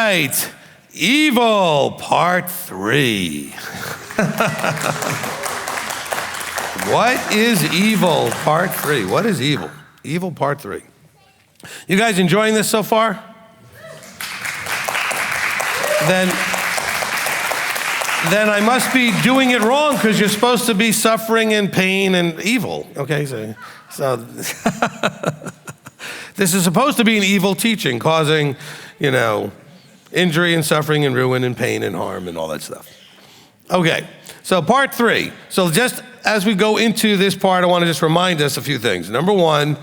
right, evil, part 3. What is evil, part 3? What is evil? Evil, part 3. You guys enjoying this so far? Then I must be doing it wrong, because you're supposed to be suffering and pain and evil. Okay, so this is supposed to be an evil teaching, causing, injury and suffering and ruin and pain and harm and all that stuff. Okay, so part 3. So just as we go into this part, I want to just remind us a few things. Number 1,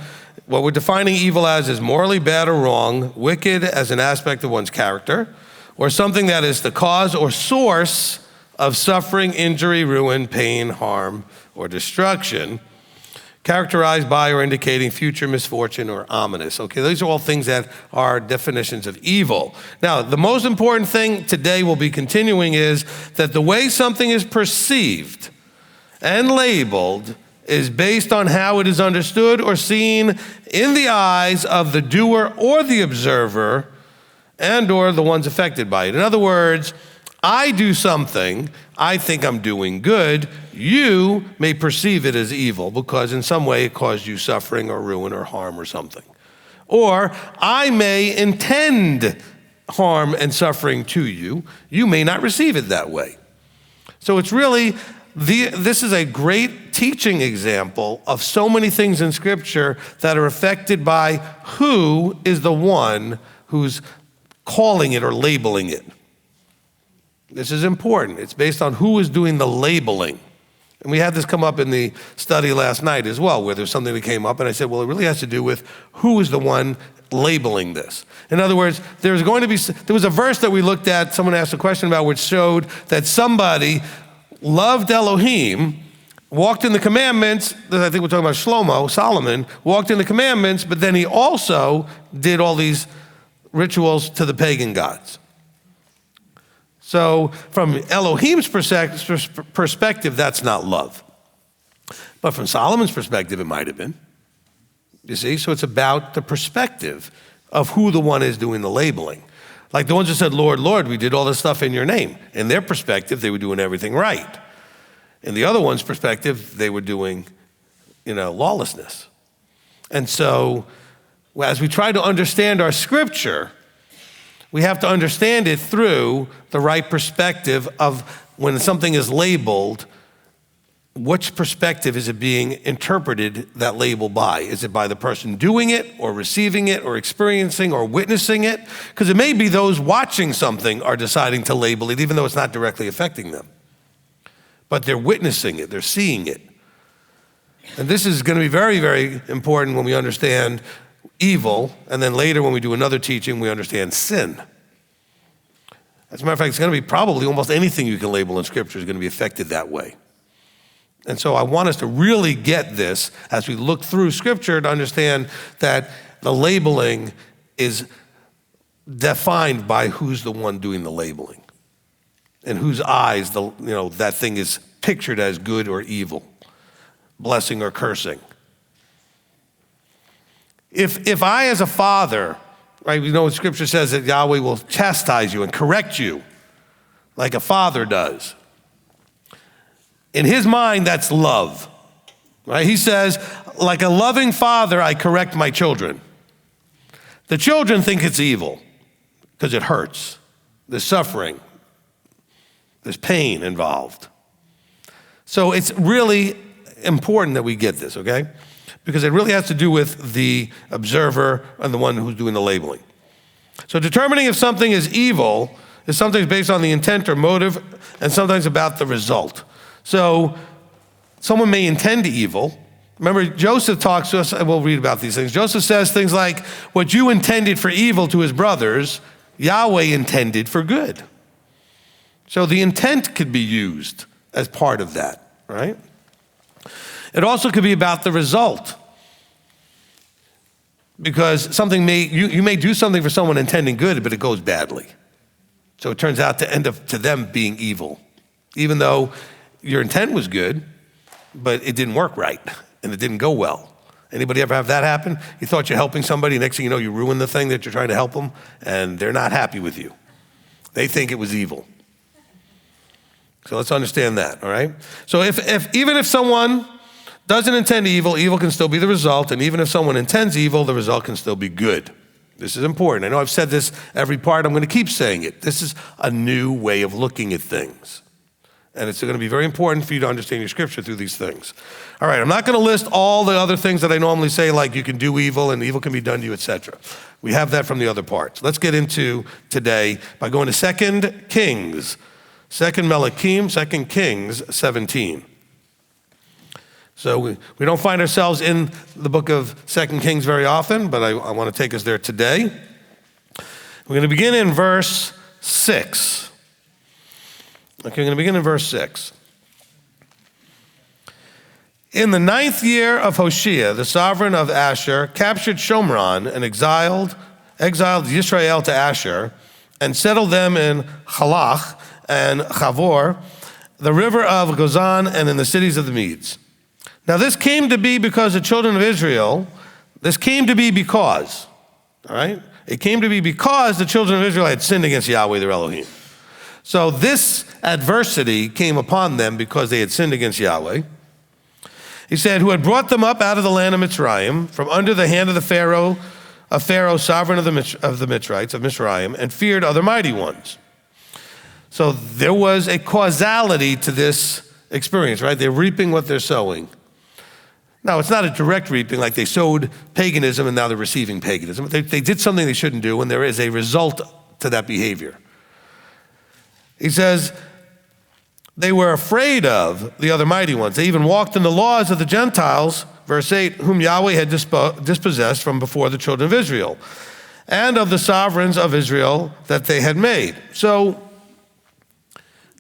what we're defining evil as is morally bad or wrong, wicked as an aspect of one's character, or something that is the cause or source of suffering, injury, ruin, pain, harm, or destruction, characterized by or indicating future misfortune or ominous. Okay, these are all things that are definitions of evil. Now, the most important thing today we'll be continuing is that the way something is perceived and labeled is based on how it is understood or seen in the eyes of the doer or the observer and or the ones affected by it. In other words, I do something, I think I'm doing good, you may perceive it as evil because in some way it caused you suffering or ruin or harm or something. Or I may intend harm and suffering to you, you may not receive it that way. So it's really, this is a great teaching example of so many things in Scripture that are affected by who is the one who's calling it or labeling it. This is important. It's based on who is doing the labeling. And we had this come up in the study last night as well, where there's something that came up, and I said, well, it really has to do with who is the one labeling this. In other words, there was a verse that we looked at, someone asked a question about, which showed that somebody loved Elohim, walked in the commandments. I think we're talking about Solomon, walked in the commandments, but then he also did all these rituals to the pagan gods. So from Elohim's perspective, that's not love. But from Solomon's perspective, it might have been. You see, so it's about the perspective of who the one is doing the labeling. Like the ones who said, Lord, Lord, we did all this stuff in your name. In their perspective, they were doing everything right. In the other one's perspective, they were doing, lawlessness. And so as we try to understand our Scripture, we have to understand it through the right perspective of when something is labeled, which perspective is it being interpreted, that label by? Is it by the person doing it or receiving it or experiencing or witnessing it? Because it may be those watching something are deciding to label it even though it's not directly affecting them. But they're witnessing it, they're seeing it. And this is going to be very, very important when we understand evil, and then later when we do another teaching, we understand sin. As a matter of fact, it's going to be probably almost anything you can label in Scripture is going to be affected that way. And so I want us to really get this as we look through Scripture to understand that the labeling is defined by who's the one doing the labeling and whose eyes that thing is pictured as good or evil, blessing or cursing. If I, as a father, right, we know what Scripture says that Yahweh will chastise you and correct you like a father does. In his mind, that's love, right? He says, like a loving father, I correct my children. The children think it's evil because it hurts. There's suffering. There's pain involved. So it's really important that we get this, okay? Because it really has to do with the observer and the one who's doing the labeling. So determining if something is evil is sometimes based on the intent or motive and sometimes about the result. So someone may intend evil. Remember, Joseph talks to us, and we'll read about these things. Joseph says things like, what you intended for evil to his brothers, Yahweh intended for good. So the intent could be used as part of that, right? It also could be about the result. Because you may do something for someone intending good, but it goes badly. So it turns out to end up to them being evil. Even though your intent was good, but it didn't work right, and it didn't go well. Anybody ever have that happen? You thought you're helping somebody, next thing you know, you ruin the thing that you're trying to help them, and they're not happy with you. They think it was evil. So let's understand that, all right? So even if someone doesn't intend evil, evil can still be the result, and even if someone intends evil, the result can still be good. This is important. I know I've said this every part. I'm going to keep saying it. This is a new way of looking at things. And it's going to be very important for you to understand your scripture through these things. All right, I'm not going to list all the other things that I normally say, like you can do evil and evil can be done to you, etc. We have that from the other parts. Let's get into today by going to 2 Kings, 2 Melachim, 2 Kings 17. So we don't find ourselves in the book of 2 Kings very often, but I want to take us there today. We're going to begin in verse 6. Okay, I'm going to begin in verse 6. In the 9th year of Hoshea, the sovereign of Ashur captured Shomron and exiled Yisrael to Ashur and settled them in Halach and Chavor, the river of Gozan, and in the cities of the Medes. Now this came to be because the children of Israel, all right? It came to be because the children of Israel had sinned against Yahweh, their Elohim. So this adversity came upon them because they had sinned against Yahweh. He said, who had brought them up out of the land of Mitzrayim, from under the hand of Pharaoh, sovereign of the Mitzrites, of Mitzrayim, and feared other mighty ones. So there was a causality to this experience, right? They're reaping what they're sowing. Now, it's not a direct reaping, like they sowed paganism and now they're receiving paganism. They did something they shouldn't do, and there is a result to that behavior. He says, they were afraid of the other mighty ones. They even walked in the laws of the Gentiles, verse 8, whom Yahweh had dispossessed from before the children of Israel, and of the sovereigns of Israel that they had made. So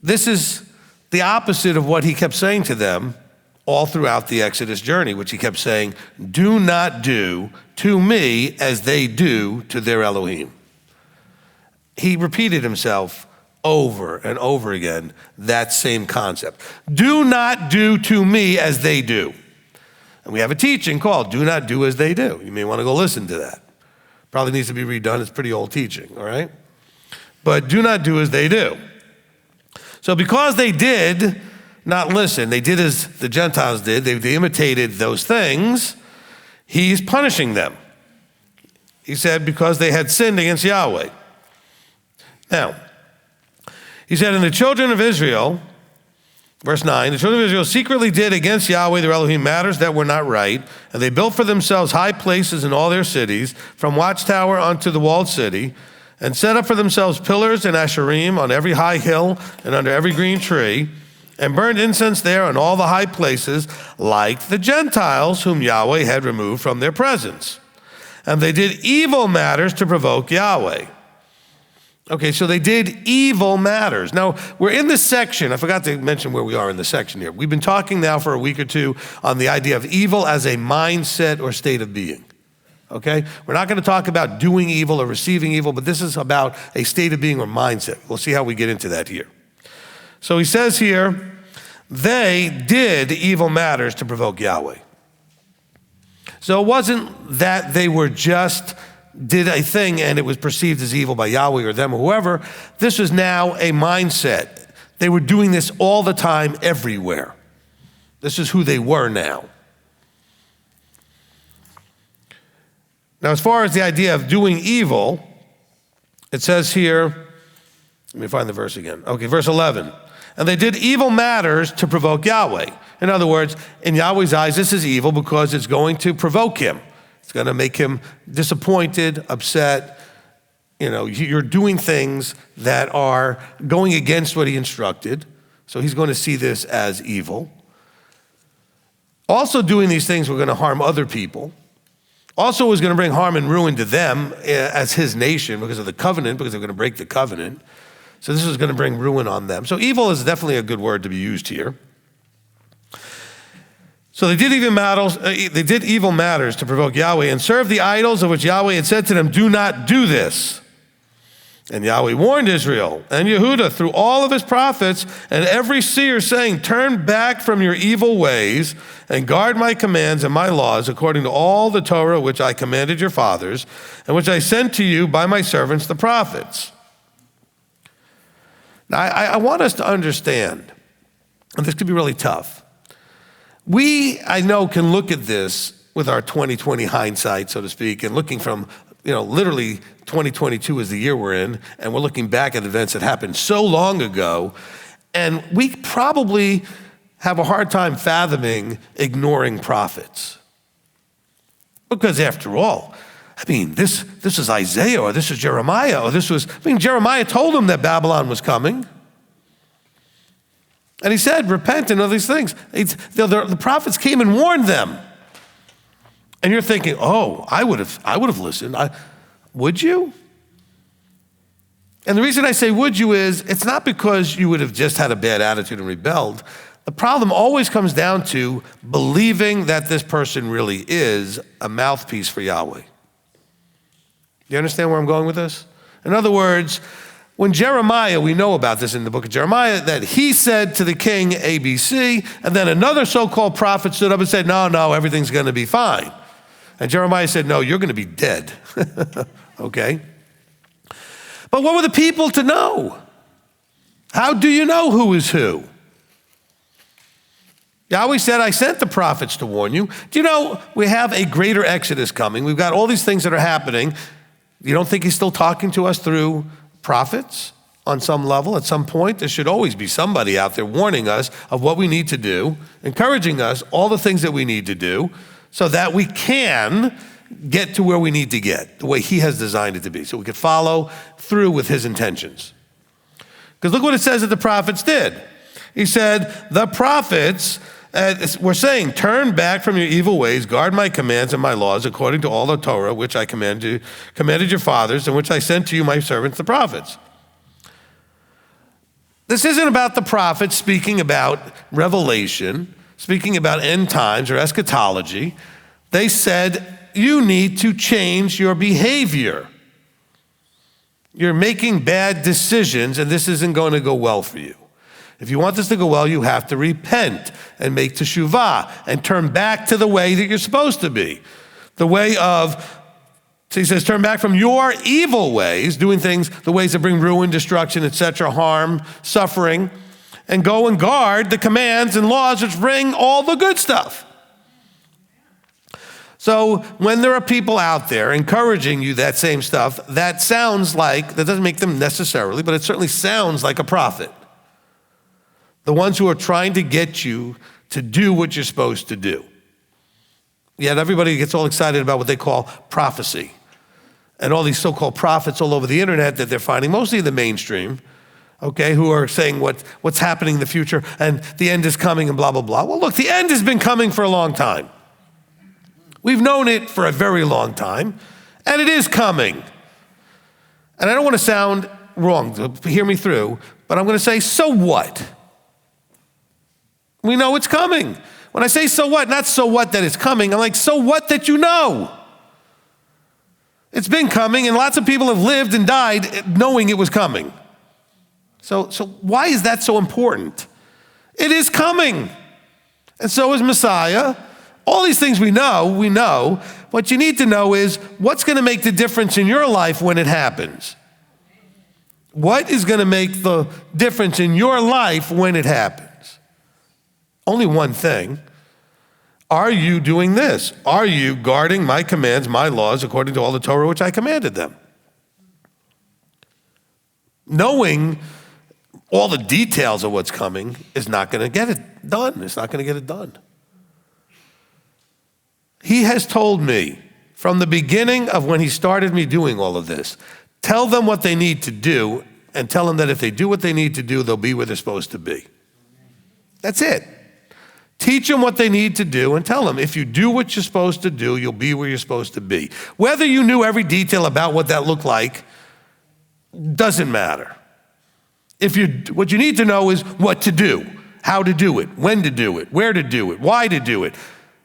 this is the opposite of what he kept saying to them all throughout the Exodus journey, which he kept saying, do not do to me as they do to their Elohim. He repeated himself over and over again, that same concept. Do not do to me as they do. And we have a teaching called Do Not Do As They Do. You may want to go listen to that. Probably needs to be redone. It's pretty old teaching, all right? But do not do as they do. So because they did not listen, they did as the Gentiles did, they imitated those things, he's punishing them. He said because they had sinned against Yahweh. Now, he said, and the children of Israel, verse 9, the children of Israel secretly did against Yahweh their Elohim matters that were not right, and they built for themselves high places in all their cities, from watchtower unto the walled city, and set up for themselves pillars and asherim on every high hill and under every green tree, and burned incense there on all the high places, like the Gentiles whom Yahweh had removed from their presence. And they did evil matters to provoke Yahweh. Okay, so they did evil matters. Now, we're in this section. I forgot to mention where we are in the section here. We've been talking now for a week or two on the idea of evil as a mindset or state of being. Okay? We're not going to talk about doing evil or receiving evil, but this is about a state of being or mindset. We'll see how we get into that here. So he says here, they did evil matters to provoke Yahweh. So it wasn't that they were just did a thing and it was perceived as evil by Yahweh or them or whoever. This was now a mindset. They were doing this all the time, everywhere. This is who they were now. Now, as far as the idea of doing evil, it says here, let me find the verse again. Okay, verse 11. And they did evil matters to provoke Yahweh. In other words, in Yahweh's eyes, this is evil because it's going to provoke him. It's going to make him disappointed, upset. You know, you're doing things that are going against what he instructed. So he's going to see this as evil. Also doing these things were going to harm other people. Also was going to bring harm and ruin to them as his nation because of the covenant, because they're going to break the covenant. So this is going to bring ruin on them. So evil is definitely a good word to be used here. So they did evil matters to provoke Yahweh and served the idols of which Yahweh had said to them, do not do this. And Yahweh warned Israel and Yehudah through all of his prophets and every seer, saying, turn back from your evil ways and guard my commands and my laws according to all the Torah which I commanded your fathers and which I sent to you by my servants the prophets. Now, I want us to understand, and this could be really tough. We, I know, can look at this with our 2020 hindsight, so to speak, and looking from, literally 2022 is the year we're in, and we're looking back at events that happened so long ago, and we probably have a hard time fathoming ignoring prophets. Because after all, this is Isaiah, or this is Jeremiah, or Jeremiah told them that Babylon was coming. And he said, repent and all these things. The prophets came and warned them. And you're thinking, oh, I would have listened. Would you? And the reason I say would you is, it's not because you would have just had a bad attitude and rebelled. The problem always comes down to believing that this person really is a mouthpiece for Yahweh. Do you understand where I'm going with this? In other words, when Jeremiah, we know about this in the book of Jeremiah, that he said to the king ABC, and then another so-called prophet stood up and said, no, everything's going to be fine. And Jeremiah said, no, you're going to be dead. Okay? But what were the people to know? How do you know who is who? Yahweh said, I sent the prophets to warn you. Do you know we have a greater exodus coming? We've got all these things that are happening. You don't think he's still talking to us through prophets on some level? At some point, there should always be somebody out there warning us of what we need to do, encouraging us, all the things that we need to do, so that we can get to where we need to get, the way he has designed it to be, so we can follow through with his intentions. Because look what it says that the prophets did. He said, the prophets were saying, turn back from your evil ways, guard my commands and my laws according to all the Torah, which I commanded your fathers, and which I sent to you, my servants, the prophets. This isn't about the prophets speaking about revelation, speaking about end times or eschatology. They said, you need to change your behavior. You're making bad decisions, and this isn't going to go well for you. If you want this to go well, you have to repent and make teshuvah and turn back to the way that you're supposed to be. The way of, so he says, turn back from your evil ways, doing things, the ways that bring ruin, destruction, etc., harm, suffering, and go and guard the commands and laws which bring all the good stuff. So when there are people out there encouraging you that same stuff, that doesn't make them necessarily, but it certainly sounds like a prophet. The ones who are trying to get you to do what you're supposed to do. Yet everybody gets all excited about what they call prophecy. And all these so-called prophets all over the internet that they're finding, mostly in the mainstream, okay, who are saying what's happening in the future and the end is coming and blah, blah, blah. Well, look, the end has been coming for a long time. We've known it for a very long time, and it is coming. And I don't want to sound wrong, hear me through, but I'm going to say, so what? We know it's coming. When I say so what, not so what that it's coming, I'm like, so what that you know? It's been coming, and lots of people have lived and died knowing it was coming. So why is that so important? It is coming. And so is Messiah. All these things we know. What you need to know is what's going to make the difference in your life when it happens. What is going to make the difference in your life when it happens? Only one thing. Are you doing this? Are you guarding my commands, my laws, according to all the Torah which I commanded them? Knowing all the details of what's coming is not going to get it done. It's not going to get it done. He has told me from the beginning of when he started me doing all of this, tell them what they need to do and tell them that if they do what they need to do, they'll be where they're supposed to be. That's it. Teach them what they need to do and tell them if you do what you're supposed to do, you'll be where you're supposed to be. Whether you knew every detail about what that looked like doesn't matter. What you need to know is what to do, how to do it, when to do it, where to do it, why to do it,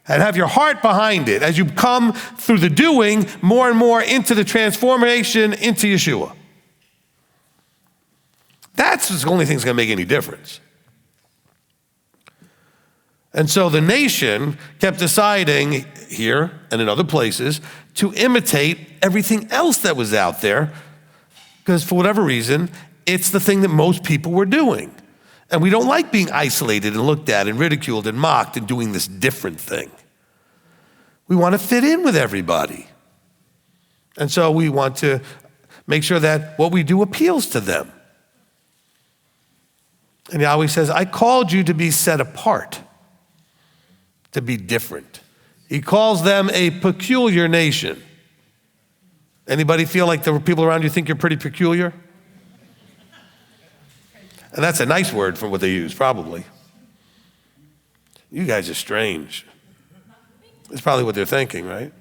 and have your heart behind it as you come through the doing more and more into the transformation into Yeshua. That's the only thing that's going to make any difference. And so the nation kept deciding here and in other places to imitate everything else that was out there because for whatever reason, it's the thing that most people were doing. And we don't like being isolated and looked at and ridiculed and mocked and doing this different thing. We want to fit in with everybody. And so we want to make sure that what we do appeals to them. And Yahweh says, I called you to be set apart, to be different. He calls them a peculiar nation. Anybody feel like the people around you think you're pretty peculiar? And that's a nice word for what they use, probably. You guys are strange. That's probably what they're thinking, right?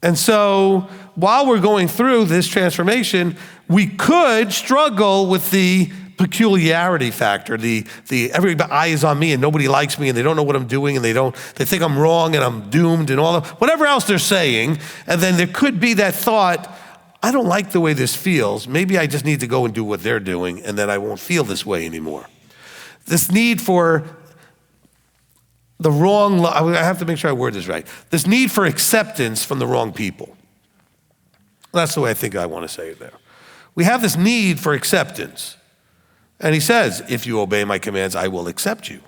And so while we're going through this transformation, we could struggle with the peculiarity factor, the everybody eye is on me and nobody likes me and they don't know what I'm doing and they think I'm wrong and I'm doomed and all of whatever else they're saying. And then there could be that thought, I don't like the way this feels. Maybe I just need to go and do what they're doing and then I won't feel this way anymore. This need for the wrong, I have to make sure I word this right. This need for acceptance from the wrong people. That's the way I think I want to say it there. We have this need for acceptance. And he says, if you obey my commands, I will accept you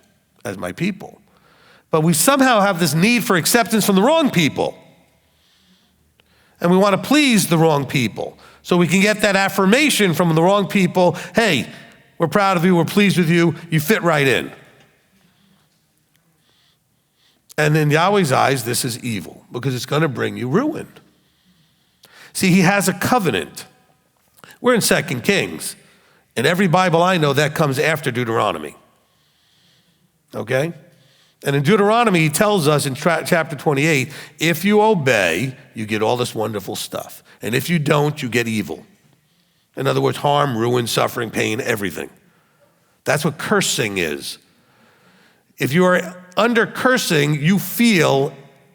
as my people. But we somehow have this need for acceptance from the wrong people. And we want to please the wrong people. So we can get that affirmation from the wrong people. Hey, we're proud of you, we're pleased with you, you fit right in. And in Yahweh's eyes, this is evil because it's going to bring you ruin. See, he has a covenant. We're in 2 Kings. In every Bible I know, that comes after Deuteronomy. Okay? And in Deuteronomy, he tells us in chapter 28, if you obey, you get all this wonderful stuff. And if you don't, you get evil. In other words, harm, ruin, suffering, pain, everything. That's what cursing is. If you are under cursing, you feel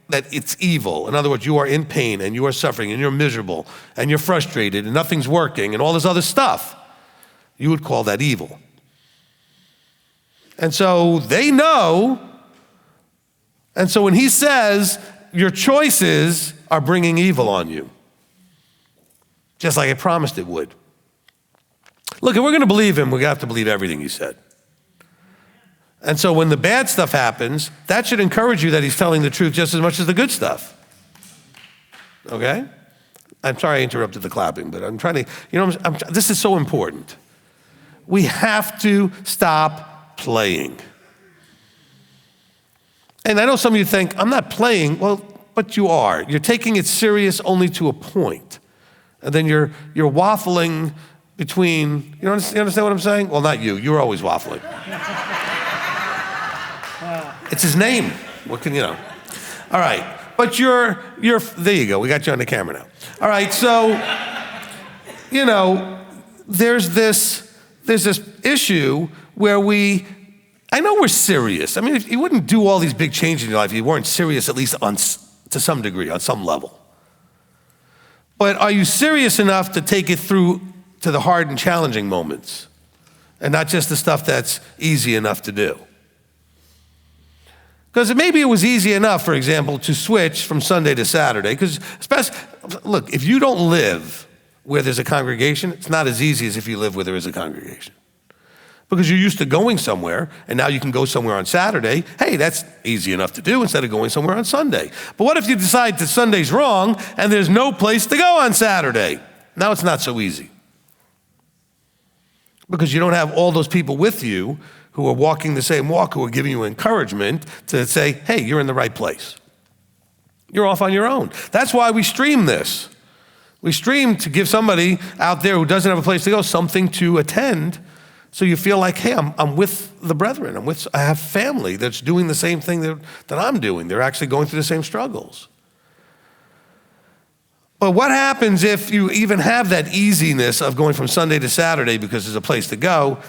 that it's evil. In other words, you are in pain and you are suffering and you're miserable and you're frustrated and nothing's working and all this other stuff. You would call that evil. And so they know. And so when he says your choices are bringing evil on you, just like I promised it would. Look, if we're going to believe him, we have to believe everything he said. And so when the bad stuff happens, that should encourage you that he's telling the truth just as much as the good stuff. Okay? I'm sorry I interrupted the clapping, but I'm trying to, this is so important. We have to stop playing. And I know some of you think, I'm not playing. Well, but you are. You're taking it serious only to a point. And then you're waffling between, you understand what I'm saying? Well, not you. You're always waffling. It's his name. What can you know? All right. But you're there you go. We got you on the camera now. All right. So, there's this issue where I know we're serious. I mean, if you wouldn't do all these big changes in your life if you weren't serious, at least to some degree, on some level. But are you serious enough to take it through to the hard and challenging moments and not just the stuff that's easy enough to do? Because maybe it was easy enough, for example, to switch from Sunday to Saturday. Because, look, if you don't live where there's a congregation, it's not as easy as if you live where there is a congregation. Because you're used to going somewhere, and now you can go somewhere on Saturday. Hey, that's easy enough to do instead of going somewhere on Sunday. But what if you decide that Sunday's wrong and there's no place to go on Saturday? Now it's not so easy. Because you don't have all those people with you who are walking the same walk, who are giving you encouragement to say, hey, you're in the right place. You're off on your own. That's why we stream this. We stream to give somebody out there who doesn't have a place to go something to attend, so you feel like, hey, I'm with the brethren. I have family that's doing the same thing that I'm doing. They're actually going through the same struggles. But what happens if you even have that easiness of going from Sunday to Saturday because there's a place to go,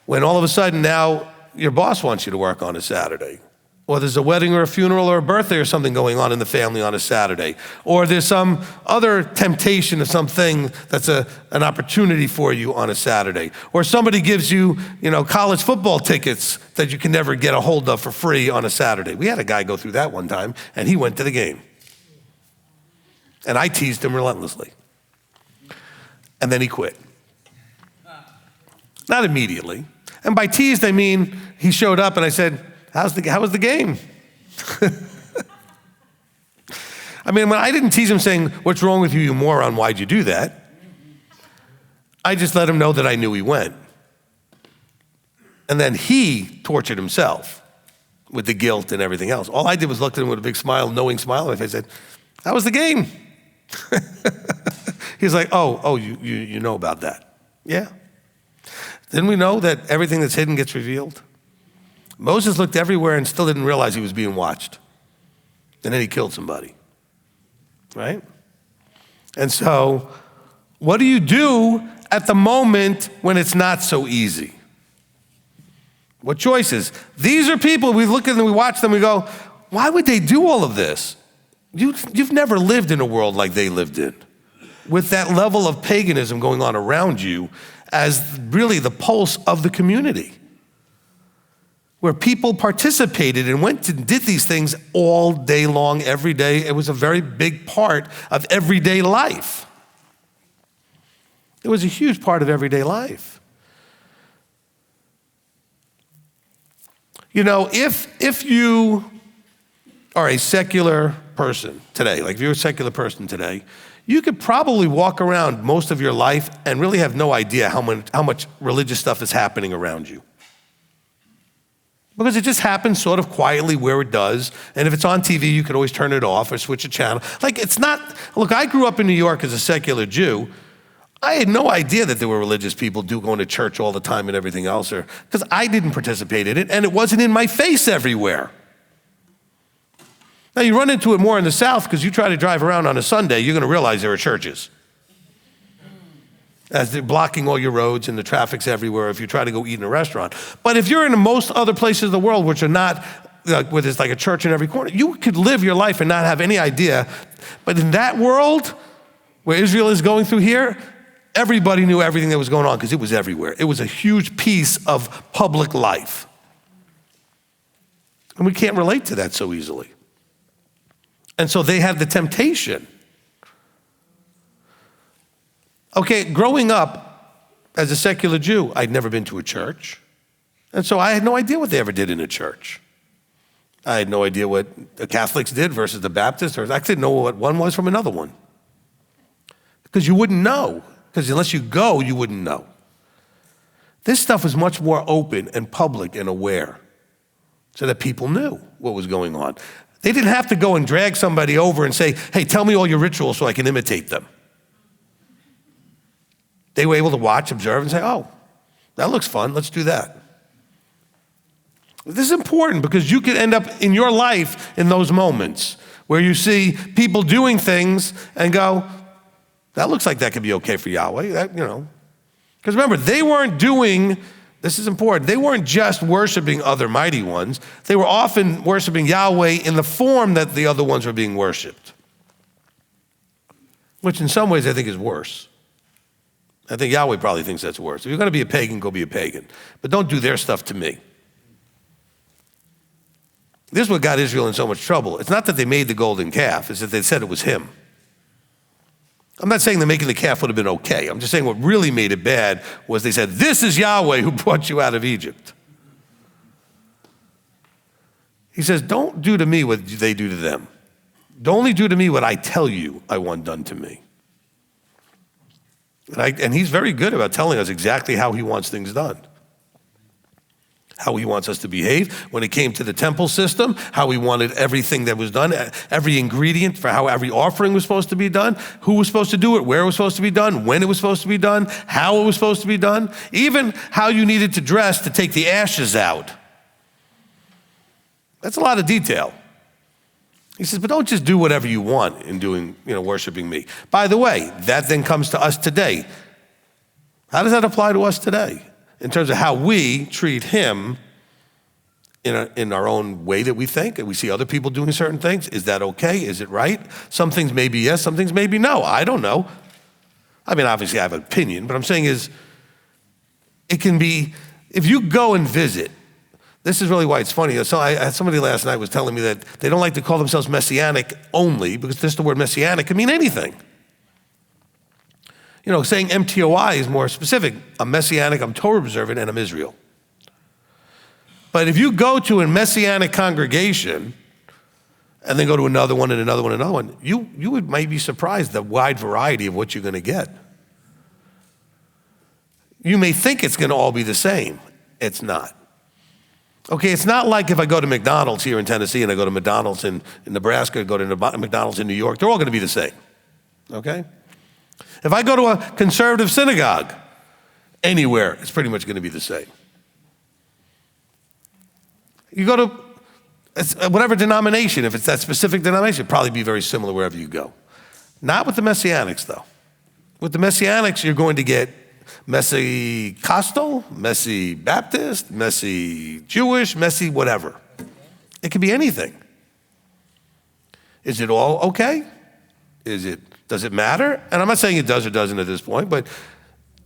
when all of a sudden now your boss wants you to work on a Saturday? Or there's a wedding or a funeral or a birthday or something going on in the family on a Saturday. Or there's some other temptation of something that's an opportunity for you on a Saturday. Or somebody gives you, college football tickets that you can never get a hold of for free on a Saturday. We had a guy go through that one time, and he went to the game. And I teased him relentlessly. And then he quit. Not immediately. And by teased, I mean he showed up and I said, how was the game? I mean, I didn't tease him saying, what's wrong with you, you moron, why'd you do that? I just let him know that I knew he went. And then he tortured himself with the guilt and everything else. All I did was look at him with a big smile, knowing smile on my face. I said, how was the game? He's like, oh, you know about that. Yeah. Didn't we know that everything that's hidden gets revealed? Moses looked everywhere and still didn't realize he was being watched. And then he killed somebody, right? And so what do you do at the moment when it's not so easy? What choices? These are people, we look at them, we watch them, we go, why would they do all of this? You've never lived in a world like they lived in, with that level of paganism going on around you as really the pulse of the community, where people participated and went and did these things all day long, every day. It was a very big part of everyday life. It was a huge part of everyday life. You know, if you are a secular person today, like if you're a secular person today, you could probably walk around most of your life and really have no idea how much religious stuff is happening around you. Because it just happens sort of quietly where it does. And if it's on TV, you could always turn it off or switch a channel. Like it's not, look, I grew up in New York as a secular Jew. I had no idea that there were religious people going to church all the time and everything else, because I didn't participate in it and it wasn't in my face everywhere. Now you run into it more in the South because you try to drive around on a Sunday, you're gonna realize there are churches. As they're blocking all your roads and the traffic's everywhere if you try to go eat in a restaurant. But if you're in most other places of the world which are not, where there's like a church in every corner, you could live your life and not have any idea. But in that world, where Israel is going through here, everybody knew everything that was going on because it was everywhere. It was a huge piece of public life. And we can't relate to that so easily. And so they had the temptation. Okay, growing up as a secular Jew, I'd never been to a church. And so I had no idea what they ever did in a church. I had no idea what the Catholics did versus the Baptists, or I didn't know what one was from another one. Because you wouldn't know. Because unless you go, you wouldn't know. This stuff was much more open and public and aware so that people knew what was going on. They didn't have to go and drag somebody over and say, hey, tell me all your rituals so I can imitate them. They were able to watch, observe, and say, oh, that looks fun, let's do that. This is important because you could end up in your life in those moments where you see people doing things and go, that looks like that could be okay for Yahweh, Because remember, they weren't doing, this is important, they weren't just worshiping other mighty ones. They were often worshiping Yahweh in the form that the other ones were being worshiped. Which in some ways I think is worse. I think Yahweh probably thinks that's worse. If you're going to be a pagan, go be a pagan. But don't do their stuff to me. This is what got Israel in so much trouble. It's not that they made the golden calf, it's that they said it was him. I'm not saying that making the calf would have been okay. I'm just saying what really made it bad was they said, this is Yahweh who brought you out of Egypt. He says, don't do to me what they do to them. Don't only do to me what I tell you I want done to me. And he's very good about telling us exactly how he wants things done. How he wants us to behave. When it came to the temple system, how he wanted everything that was done, every ingredient for how every offering was supposed to be done, who was supposed to do it, where it was supposed to be done, when it was supposed to be done, how it was supposed to be done, even how you needed to dress to take the ashes out. That's a lot of detail. He says, but don't just do whatever you want in doing, worshiping me. By the way, that then comes to us today. How does that apply to us today? In terms of how we treat him in our own way that we think, and we see other people doing certain things. Is that okay? Is it right? Some things maybe yes, some things maybe no. I don't know. I mean, obviously I have an opinion, but I'm saying is, it can be, if you go and visit, this is really why it's funny. So I had somebody last night was telling me that they don't like to call themselves Messianic only, because just the word Messianic can mean anything. Saying MTOI is more specific. I'm Messianic, I'm Torah observant, and I'm Israel. But if you go to a Messianic congregation and then go to another one and another one and another one, you might be surprised the wide variety of what you're going to get. You may think it's going to all be the same. It's not. Okay, it's not like if I go to McDonald's here in Tennessee and I go to McDonald's in Nebraska, go to McDonald's in New York, they're all going to be the same. Okay? If I go to a conservative synagogue anywhere, it's pretty much going to be the same. You go to whatever denomination, if it's that specific denomination, it'll probably be very similar wherever you go. Not with the Messianics, though. With the Messianics, you're going to get Messy Costal, Messy Baptist, Messy Jewish, Messy whatever. It could be anything. Is it all okay? Does it matter? And I'm not saying it does or doesn't at this point, but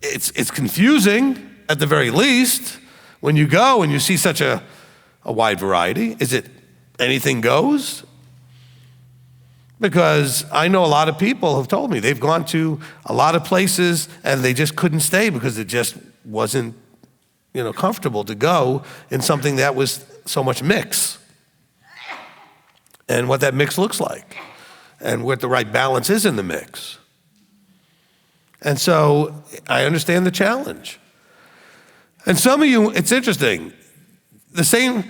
it's confusing at the very least when you go and you see such a wide variety. Is it anything goes? Because I know a lot of people have told me they've gone to a lot of places and they just couldn't stay because it just wasn't, comfortable to go in something that was so much mix. And what that mix looks like and what the right balance is in the mix. And so I understand the challenge. And some of you, it's interesting. The same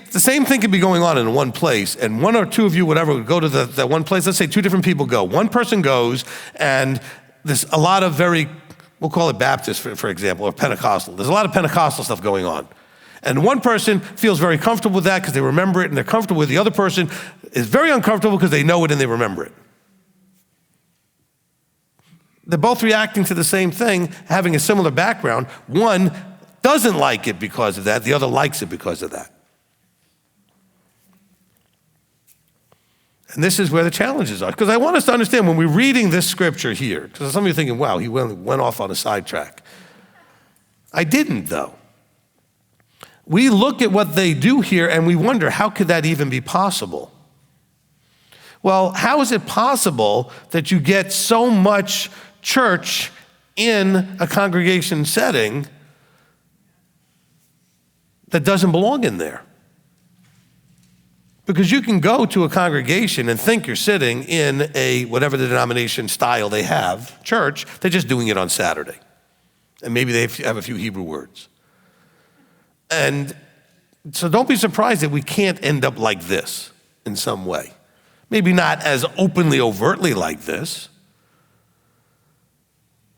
thing could be going on in one place, and one or two of you, whatever, would go to that one place. Let's say two different people go. One person goes, and there's a lot of we'll call it Baptist, for example, or Pentecostal. There's a lot of Pentecostal stuff going on. And one person feels very comfortable with that because they remember it and they're comfortable with it. The other person is very uncomfortable because they know it and they remember it. They're both reacting to the same thing, having a similar background. One doesn't like it because of that. The other likes it because of that. And this is where the challenges are. Because I want us to understand when we're reading this scripture here, because some of you are thinking, wow, he went off on a sidetrack. I didn't, though. We look at what they do here and we wonder, how could that even be possible? Well, how is it possible that you get so much church in a congregation setting that doesn't belong in there? Because you can go to a congregation and think you're sitting in a whatever the denomination style they have, church, they're just doing it on Saturday. And maybe they have a few Hebrew words. And so don't be surprised that we can't end up like this in some way. Maybe not as openly, overtly like this,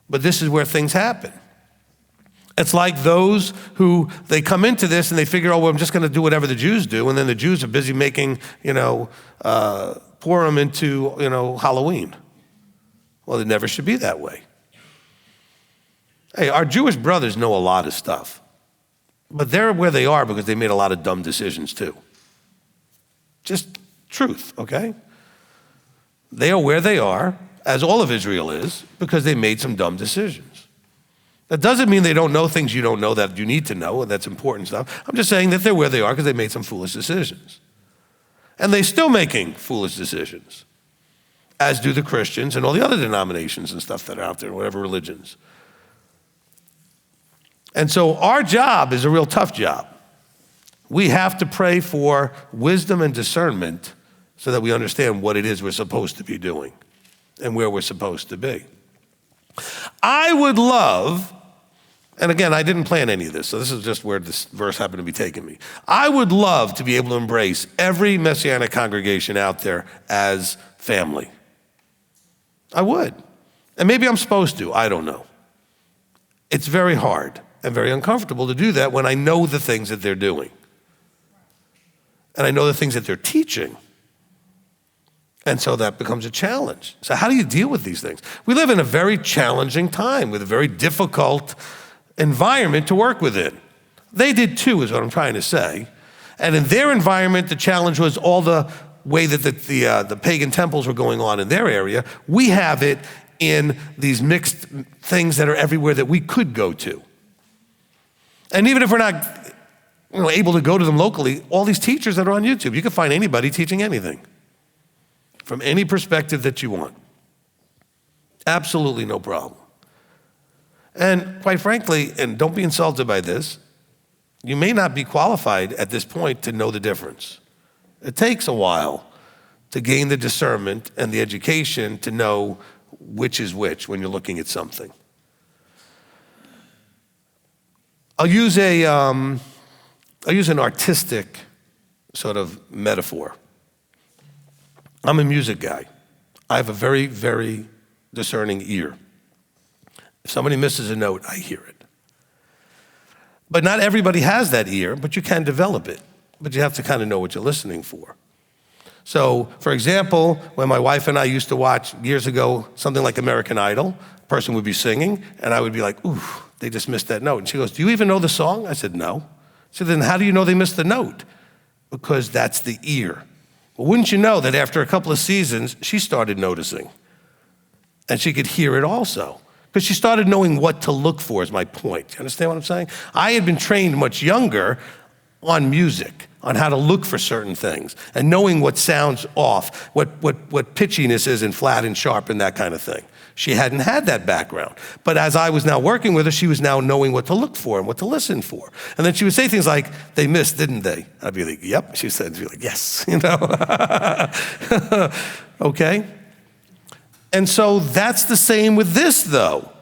but this is where things happen. It's like those who, they come into this and they figure, oh, well, I'm just going to do whatever the Jews do. And then the Jews are busy making, Purim into, Halloween. Well, it never should be that way. Hey, our Jewish brothers know a lot of stuff. But they're where they are because they made a lot of dumb decisions too. Just truth, okay? They are where they are, as all of Israel is, because they made some dumb decisions. That doesn't mean they don't know things you don't know that you need to know, and that's important stuff. I'm just saying that they're where they are because they made some foolish decisions. And they're still making foolish decisions, as do the Christians and all the other denominations and stuff that are out there, whatever religions. And so our job is a real tough job. We have to pray for wisdom and discernment so that we understand what it is we're supposed to be doing and where we're supposed to be. I would love, and again, I didn't plan any of this, so this is just where this verse happened to be taking me. I would love to be able to embrace every Messianic congregation out there as family. I would. And maybe I'm supposed to, I don't know. It's very hard and very uncomfortable to do that when I know the things that they're doing. And I know the things that they're teaching. And so that becomes a challenge. So how do you deal with these things? We live in a very challenging time with a very difficult environment to work within. They did too, is what I'm trying to say. And in their environment, the challenge was all the way that the pagan temples were going on in their area. We have it in these mixed things that are everywhere that we could go to. And even if we're not able to go to them locally, all these teachers that are on YouTube, you can find anybody teaching anything from any perspective that you want. Absolutely no problem. And quite frankly, and don't be insulted by this, you may not be qualified at this point to know the difference. It takes a while to gain the discernment and the education to know which is which when you're looking at something. I'll use an artistic sort of metaphor. I'm a music guy. I have a very, very discerning ear. If somebody misses a note, I hear it. But not everybody has that ear, but you can develop it. But you have to kind of know what you're listening for. So, for example, when my wife and I used to watch years ago something like American Idol, a person would be singing, and I would be like, ooh, they just missed that note. And she goes, do you even know the song? I said, no. She said, then how do you know they missed the note? Because that's the ear. Well, wouldn't you know that after a couple of seasons, she started noticing. And she could hear it also. Because she started knowing what to look for, is my point. Do you understand what I'm saying? I had been trained much younger on music, on how to look for certain things, and knowing what sounds off, what pitchiness is in flat and sharp and that kind of thing. She hadn't had that background. But as I was now working with her, she was now knowing what to look for and what to listen for. And then she would say things like, they missed, didn't they? I'd be like, yep. She said, she'd be like, yes, you know. Okay? And so that's the same with this, though.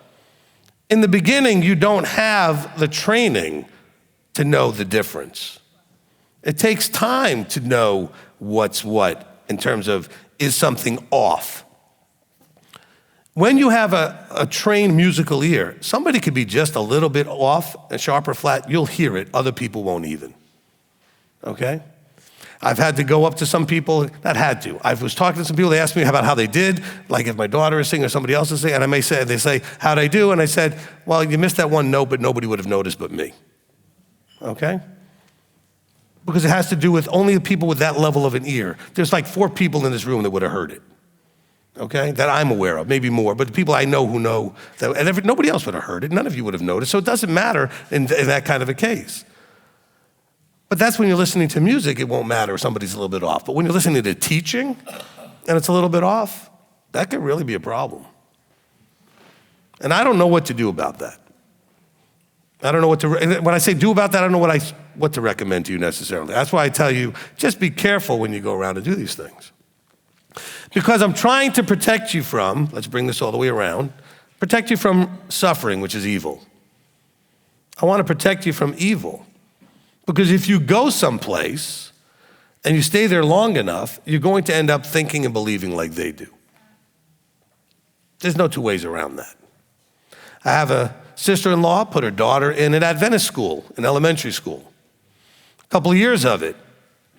In the beginning, you don't have the training to know the difference. It takes time to know what's what in terms of, is something off? When you have a trained musical ear, somebody could be just a little bit off, and sharp or flat, you'll hear it. Other people won't even, okay? I've had to go up to some people, not had to. I was talking to some people, they asked me about how they did, like if my daughter is singing or somebody else is singing, and I may say, they say, how'd I do? And I said, well, you missed that one note, but nobody would have noticed but me, okay? Because it has to do with only the people with that level of an ear. There's like 4 people in this room that would have heard it, okay? That I'm aware of, maybe more, but the people I know who know, that, and nobody else would have heard it, none of you would have noticed, so it doesn't matter in that kind of a case. But that's when you're listening to music, it won't matter if somebody's a little bit off. But when you're listening to teaching and it's a little bit off, that could really be a problem. And I don't know what to do about that. I don't know what to, when I say do about that, I don't know what to recommend to you necessarily. That's why I tell you, just be careful when you go around and do these things. Because I'm trying to protect you from, let's bring this all the way around, protect you from suffering, which is evil. I want to protect you from evil. Because if you go someplace and you stay there long enough, you're going to end up thinking and believing like they do. There's no 2 ways around that. I have a sister-in-law put her daughter in an Adventist school, an elementary school. A couple of years of it.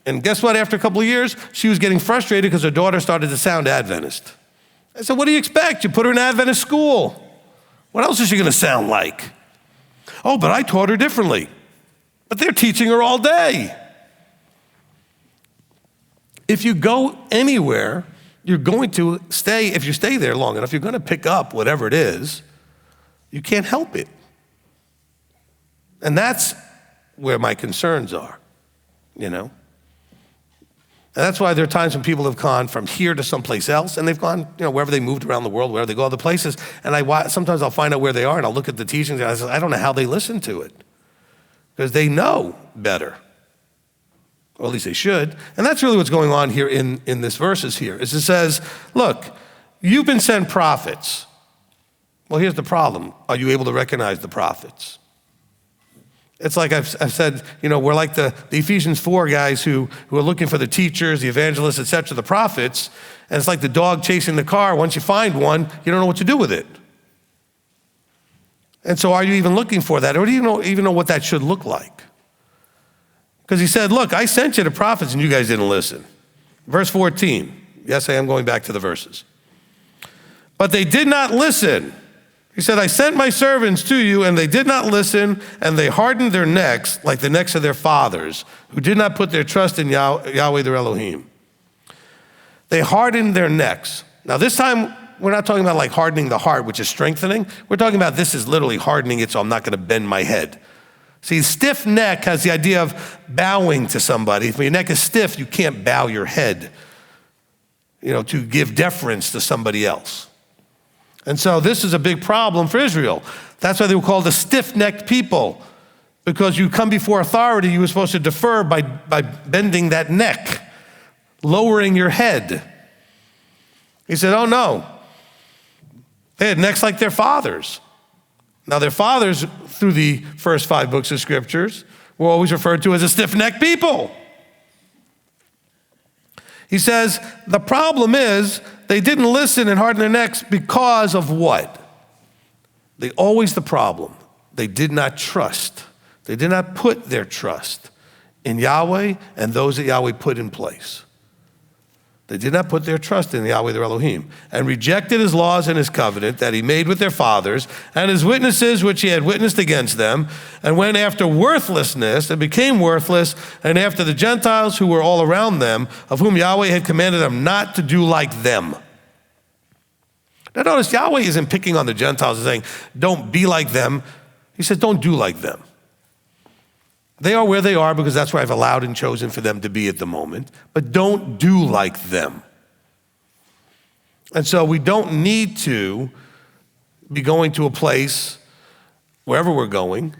And guess what? After a couple of years, she was getting frustrated because her daughter started to sound Adventist. I said, what do you expect? You put her in Adventist school. What else is she going to sound like? Oh, but I taught her differently. But they're teaching her all day. If you go anywhere, you're going to stay, if you stay there long enough, you're going to pick up whatever it is. You can't help it. And that's where my concerns are, you know? And that's why there are times when people have gone from here to someplace else, and they've gone, you know, wherever they moved around the world, wherever they go other places, and sometimes I'll find out where they are, and I'll look at the teachings, and I say, I don't know how they listen to it. Because they know better. Or at least they should. And that's really what's going on here in this verses here. Is it says, look, you've been sent prophets. Well, here's the problem. Are you able to recognize the prophets? It's like I've said, you know, we're like the Ephesians 4 guys who are looking for the teachers, the evangelists, etc., the prophets. And it's like the dog chasing the car. Once you find one, you don't know what to do with it. And so are you even looking for that? Or do you even know what that should look like? Because he said, look, I sent you the prophets and you guys didn't listen. Verse 14. Yes, I am going back to the verses. But they did not listen. He said, I sent my servants to you and they did not listen, and they hardened their necks like the necks of their fathers, who did not put their trust in Yahweh their Elohim. They hardened their necks. Now this time, we're not talking about like hardening the heart, which is strengthening. We're talking about this is literally hardening it so I'm not going to bend my head. See, stiff neck has the idea of bowing to somebody. If your neck is stiff, you can't bow your head, you know, to give deference to somebody else. And so this is a big problem for Israel. That's why they were called a stiff-necked people, because you come before authority, you were supposed to defer by bending that neck, lowering your head. He said, oh no, they had necks like their fathers. Now their fathers, through the first 5 books of scriptures, were always referred to as a stiff-necked people. He says, the problem is they didn't listen and harden their necks because of what? The problem. They did not trust. They did not put their trust in Yahweh and those that Yahweh put in place. They did not put their trust in Yahweh, their Elohim, and rejected his laws and his covenant that he made with their fathers and his witnesses which he had witnessed against them, and went after worthlessness and became worthless, and after the Gentiles who were all around them, of whom Yahweh had commanded them not to do like them. Now notice, Yahweh isn't picking on the Gentiles and saying, don't be like them. He says, don't do like them. They are where they are because that's where I've allowed and chosen for them to be at the moment, but don't do like them. And so we don't need to be going to a place, wherever we're going,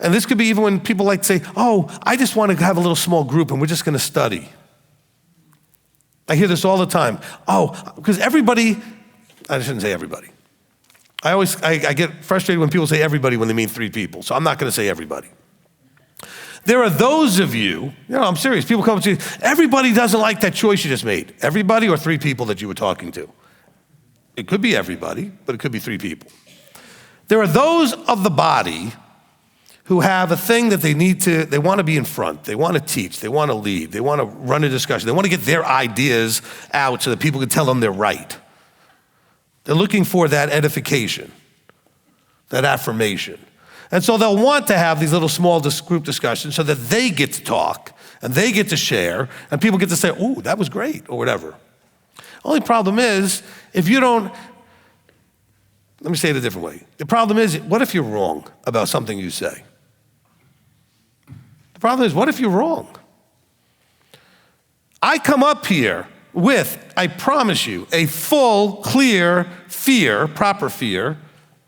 and this could be even when people like to say, oh, I just want to have a little small group and we're just going to study. I hear this all the time. Oh, because everybody, I shouldn't say everybody. I get frustrated when people say everybody when they mean 3 people, so I'm not going to say everybody. There are those of you, I'm serious, people come to you, everybody doesn't like that choice you just made. Everybody or 3 people that you were talking to? It could be everybody, but it could be 3 people. There are those of the body who have a thing that they want to be in front, they want to teach, they want to lead, they want to run a discussion, they want to get their ideas out so that people can tell them they're right. They're looking for that edification, that affirmation. And so they'll want to have these little small group discussions so that they get to talk and they get to share and people get to say, ooh, that was great, or whatever. Only problem is, if you don't, let me say it a different way. The problem is, what if you're wrong about something you say? The problem is, what if you're wrong? I come up here with, I promise you, a full, clear fear, proper fear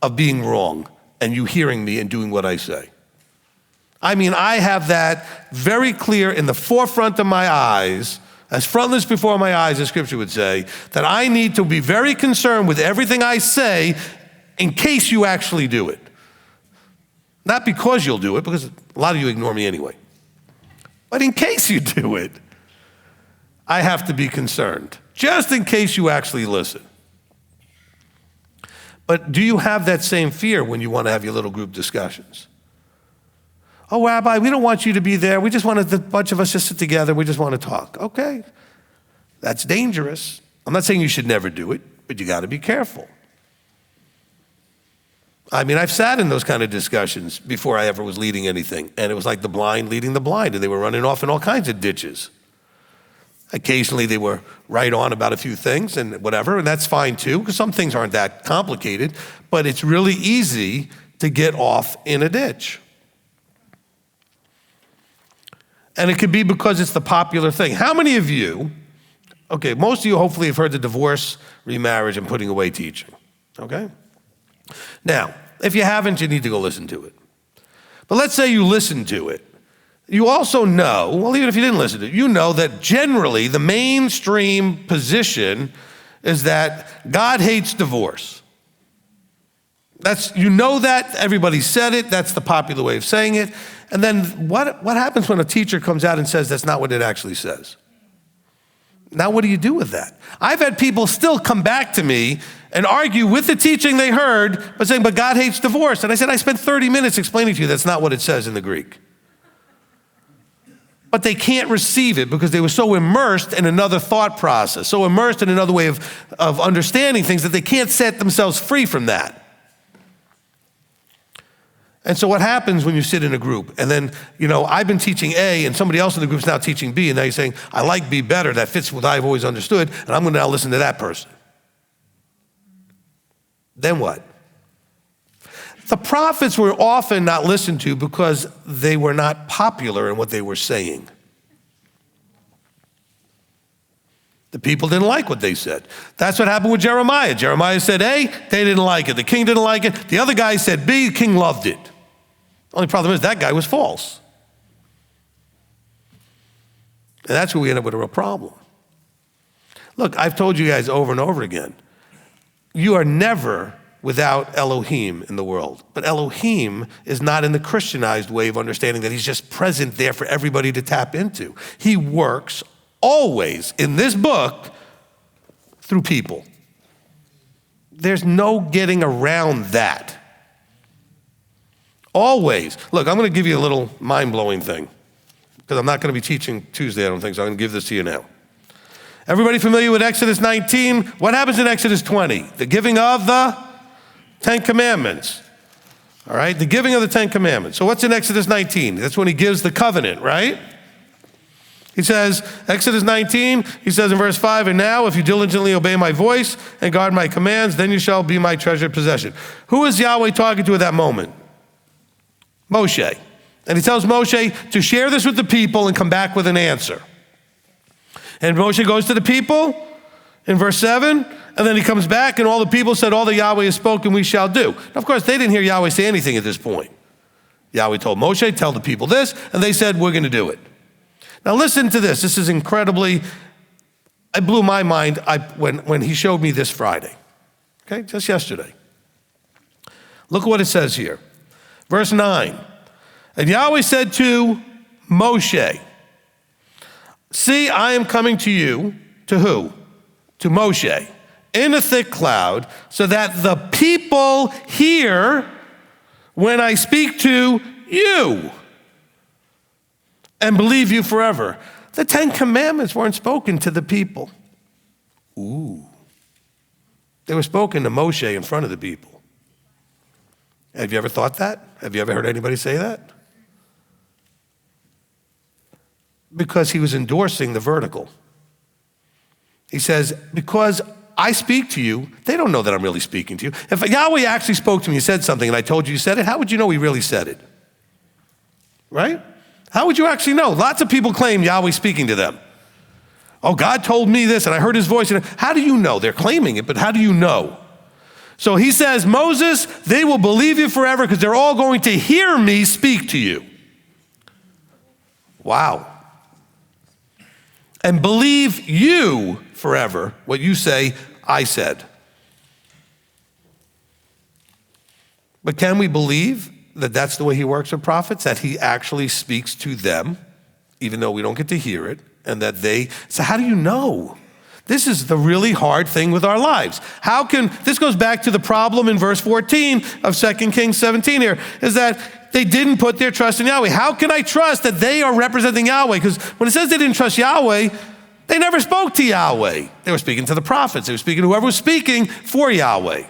of being wrong and you hearing me and doing what I say. I mean, I have that very clear in the forefront of my eyes, as frontless before my eyes, as scripture would say, that I need to be very concerned with everything I say in case you actually do it. Not because you'll do it, because a lot of you ignore me anyway. But in case you do it, I have to be concerned, just in case you actually listen. But do you have that same fear when you want to have your little group discussions? Oh, Rabbi, we don't want you to be there. We just want a bunch of us just sit together. We just want to talk. Okay, that's dangerous. I'm not saying you should never do it, but you got to be careful. I mean, I've sat in those kind of discussions before I ever was leading anything, and it was like the blind leading the blind, and they were running off in all kinds of ditches. Occasionally they were right on about a few things and whatever, and that's fine too, because some things aren't that complicated, but it's really easy to get off in a ditch. And it could be because it's the popular thing. How many of you, okay, most of you hopefully have heard the divorce, remarriage, and putting away teaching, okay? Now, if you haven't, you need to go listen to it. But let's say you listen to it. You also know, well, even if you didn't listen to it, you know that generally the mainstream position is that God hates divorce. You know that, everybody said it, that's the popular way of saying it. And then what happens when a teacher comes out and says that's not what it actually says? Now what do you do with that? I've had people still come back to me and argue with the teaching they heard, but saying, but God hates divorce. And I said, I spent 30 minutes explaining to you that's not what it says in the Greek. But they can't receive it because they were so immersed in another thought process, so immersed in another way of understanding things that they can't set themselves free from that. And so what happens when you sit in a group and then, I've been teaching A and somebody else in the group is now teaching B, and now you're saying, I like B better, that fits what I've always understood, and I'm going to now listen to that person. Then what? The prophets were often not listened to because they were not popular in what they were saying. The people didn't like what they said. That's what happened with Jeremiah. Jeremiah said A, they didn't like it. The king didn't like it. The other guy said B, the king loved it. Only problem is that guy was false. And that's where we end up with a real problem. Look, I've told you guys over and over again, you are never without Elohim in the world. But Elohim is not in the Christianized way of understanding that he's just present there for everybody to tap into. He works always in this book through people. There's no getting around that. Always. Look, I'm going to give you a little mind-blowing thing because I'm not going to be teaching Tuesday, I don't think, so I'm going to give this to you now. Everybody familiar with Exodus 19? What happens in Exodus 20? The giving of the 10 Commandments. All right, the giving of the 10 Commandments. So what's in Exodus 19? That's when he gives the covenant, right? He says, Exodus 19, he says in verse 5, and now if you diligently obey my voice and guard my commands, then you shall be my treasured possession. Who is Yahweh talking to at that moment? Moshe. And he tells Moshe to share this with the people and come back with an answer. And Moshe goes to the people in verse 7, and then he comes back, and all the people said, all that Yahweh has spoken, we shall do. Now, of course, they didn't hear Yahweh say anything at this point. Yahweh told Moshe, tell the people this, and they said, we're going to do it. Now, listen to this. This is incredibly, it blew my mind when he showed me this Friday, okay, just yesterday. Look at what it says here. Verse 9, and Yahweh said to Moshe, see, I am coming to you, to who? To Moshe, in a thick cloud, so that the people hear when I speak to you and believe you forever. The 10 Commandments weren't spoken to the people. Ooh. They were spoken to Moshe in front of the people. Have you ever thought that? Have you ever heard anybody say that? Because he was endorsing the vertical. He says, because I speak to you, they don't know that I'm really speaking to you. If Yahweh actually spoke to me and said something and I told you said it, how would you know he really said it? Right? How would you actually know? Lots of people claim Yahweh's speaking to them. Oh, God told me this and I heard his voice. How do you know? They're claiming it, but how do you know? So he says, Moses, they will believe you forever because they're all going to hear me speak to you. Wow. And believe you forever what you say I said. But can we believe that that's the way he works with prophets, that he actually speaks to them, even though we don't get to hear it, and that they, so how do you know? This is the really hard thing with our lives. This goes back to the problem in verse 14 of 2 Kings 17 here, is that they didn't put their trust in Yahweh. How can I trust that they are representing Yahweh? Because when it says they didn't trust Yahweh, they never spoke to Yahweh. They were speaking to the prophets. They were speaking to whoever was speaking for Yahweh.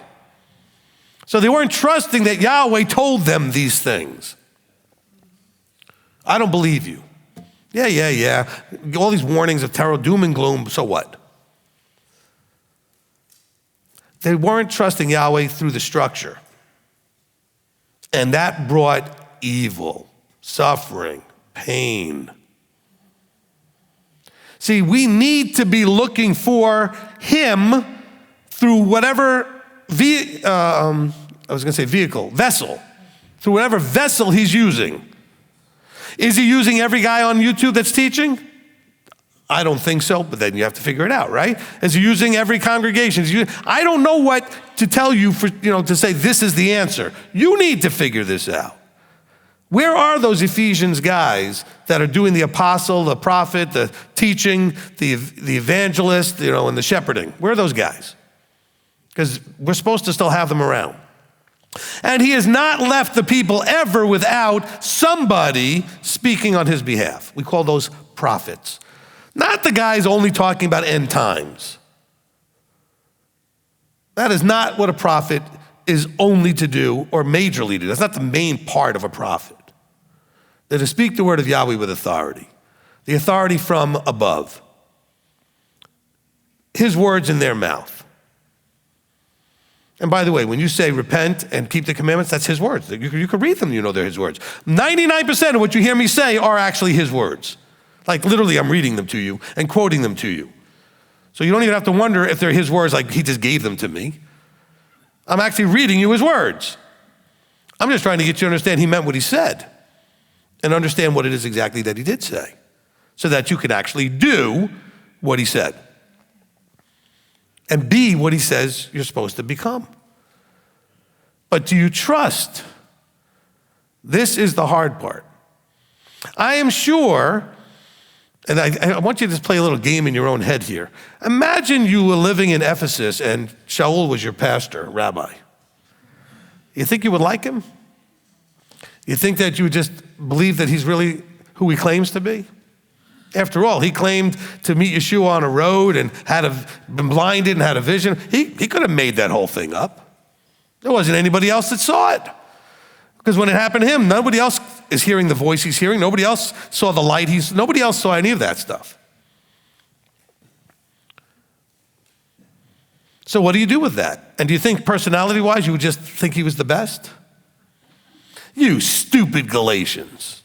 So they weren't trusting that Yahweh told them these things. I don't believe you. Yeah. All these warnings of terror, doom and gloom, so what? They weren't trusting Yahweh through the structure. And that brought evil, suffering, pain. See, we need to be looking for him through whatever vessel, through whatever vessel he's using. Is he using every guy on YouTube that's teaching? I don't think so, but then you have to figure it out, right? Is he using every congregation? I don't know what to tell you to say this is the answer. You need to figure this out. Where are those Ephesians guys that are doing the apostle, the prophet, the teaching, the evangelist, and the shepherding? Where are those guys? Because we're supposed to still have them around. And he has not left the people ever without somebody speaking on his behalf. We call those prophets. Not the guys only talking about end times. That is not what a prophet is only to do or majorly to do. That's not the main part of a prophet. They're to speak the word of Yahweh with authority. The authority from above. His words in their mouth. And by the way, when you say repent and keep the commandments, that's his words. You can read them, they're his words. 99% of what you hear me say are actually his words. Like literally I'm reading them to you and quoting them to you. So you don't even have to wonder if they're his words, like he just gave them to me. I'm actually reading you his words. I'm just trying to get you to understand he meant what he said and understand what it is exactly that he did say so that you can actually do what he said and be what he says you're supposed to become. But do you trust? This is the hard part. I am sure, and I want you to just play a little game in your own head here. Imagine you were living in Ephesus and Shaul was your pastor, rabbi. You think you would like him? You think that you would just believe that he's really who he claims to be? After all, he claimed to meet Yeshua on a road and been blinded and had a vision. He could have made that whole thing up. There wasn't anybody else that saw it. Because when it happened to him, nobody else is hearing the voice he's hearing. Nobody else saw the light nobody else saw any of that stuff. So what do you do with that? And do you think personality-wise you would just think he was the best? You stupid Galatians.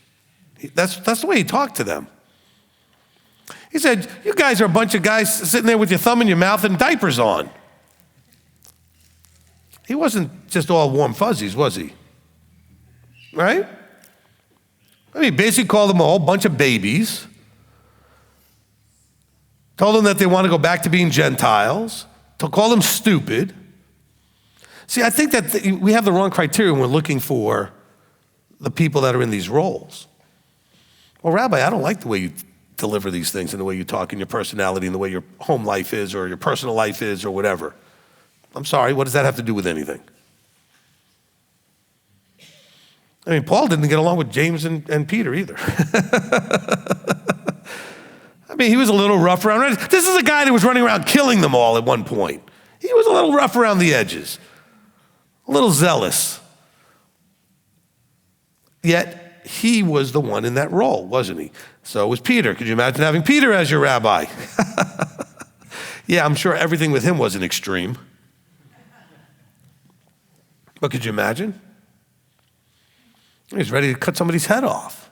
That's the way he talked to them. He said, you guys are a bunch of guys sitting there with your thumb in your mouth and diapers on. He wasn't just all warm fuzzies, was he? Right? I mean, he basically called them a whole bunch of babies, told them that they want to go back to being Gentiles, to call them stupid. See, I think that we have the wrong criteria when we're looking for the people that are in these roles. Well, Rabbi, I don't like the way you deliver these things and the way you talk and your personality and the way your home life is or your personal life is or whatever. I'm sorry, what does that have to do with anything? I mean, Paul didn't get along with James and Peter either. I mean, he was a little rough around. This is a guy that was running around killing them all at one point. He was a little rough around the edges, a little zealous. Yet, he was the one in that role, wasn't he? So was Peter. Could you imagine having Peter as your rabbi? Yeah, I'm sure everything with him wasn't extreme. But could you imagine? He was ready to cut somebody's head off.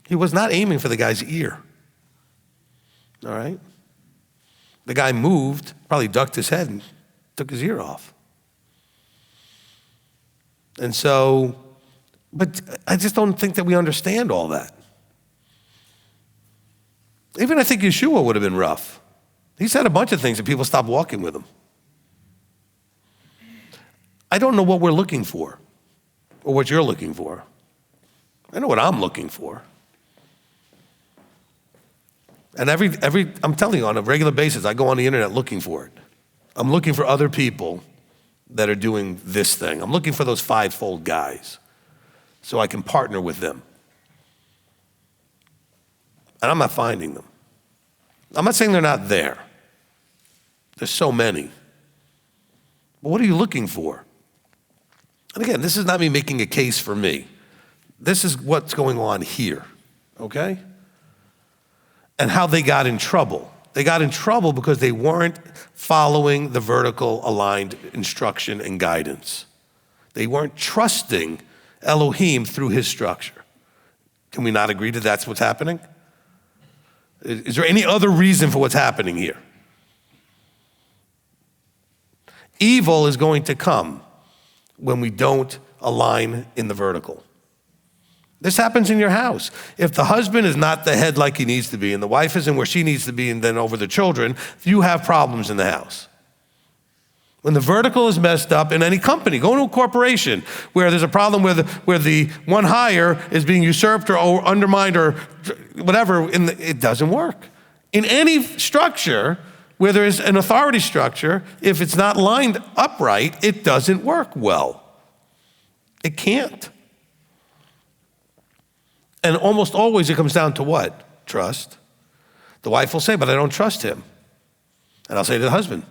He was not aiming for the guy's ear. All right? The guy moved, probably ducked his head and took his ear off. And so, but I just don't think that we understand all that. Even I think Yeshua would have been rough. He said a bunch of things and people stopped walking with him. I don't know what we're looking for or what you're looking for. I know what I'm looking for. And I'm telling you, on a regular basis, I go on the internet looking for it. I'm looking for other people that are doing this thing. I'm looking for those fivefold guys so I can partner with them. And I'm not finding them. I'm not saying they're not there. There's so many. But what are you looking for? And again, this is not me making a case for me. This is what's going on here, okay? And how they got in trouble. They got in trouble because they weren't following the vertical aligned instruction and guidance. They weren't trusting Elohim through his structure. Can we not agree that that's what's happening? Is there any other reason for what's happening here? Evil is going to come when we don't align in the vertical. This happens in your house. If the husband is not the head like he needs to be, and the wife isn't where she needs to be, and then over the children, you have problems in the house. When the vertical is messed up in any company, go into a corporation where there's a problem where the one higher is being usurped or undermined or whatever, it doesn't work. In any structure where there is an authority structure, if it's not lined upright, it doesn't work well. It can't. And almost always it comes down to what? Trust. The wife will say, but I don't trust him. And I'll say to the husband,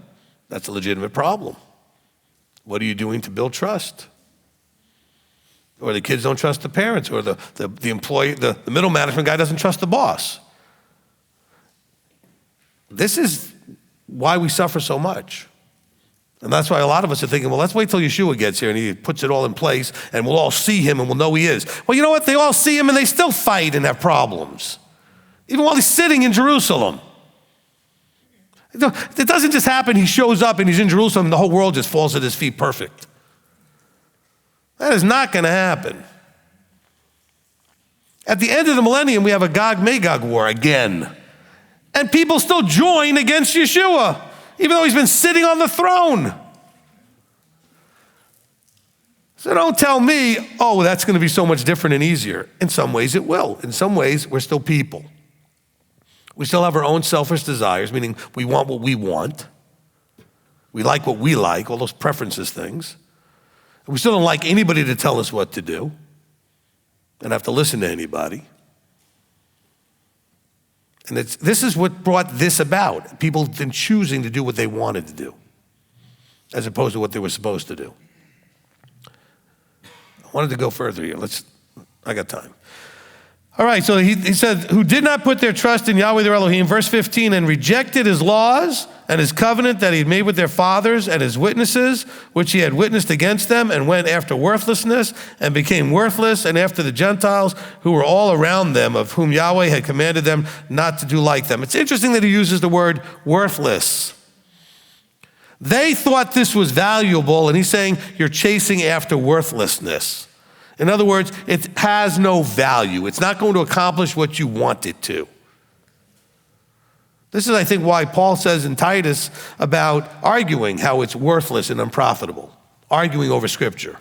that's a legitimate problem. What are you doing to build trust? Or the kids don't trust the parents, or the employee, the middle management guy doesn't trust the boss. This is why we suffer so much. And that's why a lot of us are thinking, well, let's wait till Yeshua gets here and he puts it all in place and we'll all see him and we'll know he is. Well, you know what? They all see him and they still fight and have problems. Even while he's sitting in Jerusalem. It doesn't just happen, he shows up and he's in Jerusalem and the whole world just falls at his feet perfect. That is not going to happen. At the end of the millennium, we have a Gog-Magog war again. And people still join against Yeshua, even though he's been sitting on the throne. So don't tell me, oh, that's going to be so much different and easier. In some ways it will. In some ways, we're still people. We still have our own selfish desires, meaning we want what we want. We like what we like, all those preferences things. And we still don't like anybody to tell us what to do and have to listen to anybody. And this is what brought this about. People then choosing to do what they wanted to do as opposed to what they were supposed to do. I wanted to go further here. I got time. All right, so he said, who did not put their trust in Yahweh their Elohim, verse 15, and rejected his laws and his covenant that he had made with their fathers and his witnesses, which he had witnessed against them, and went after worthlessness and became worthless, and after the Gentiles who were all around them, of whom Yahweh had commanded them not to do like them. It's interesting that he uses the word worthless. They thought this was valuable, and he's saying you're chasing after worthlessness. In other words, it has no value. It's not going to accomplish what you want it to. This is, I think, why Paul says in Titus about arguing how it's worthless and unprofitable, arguing over Scripture.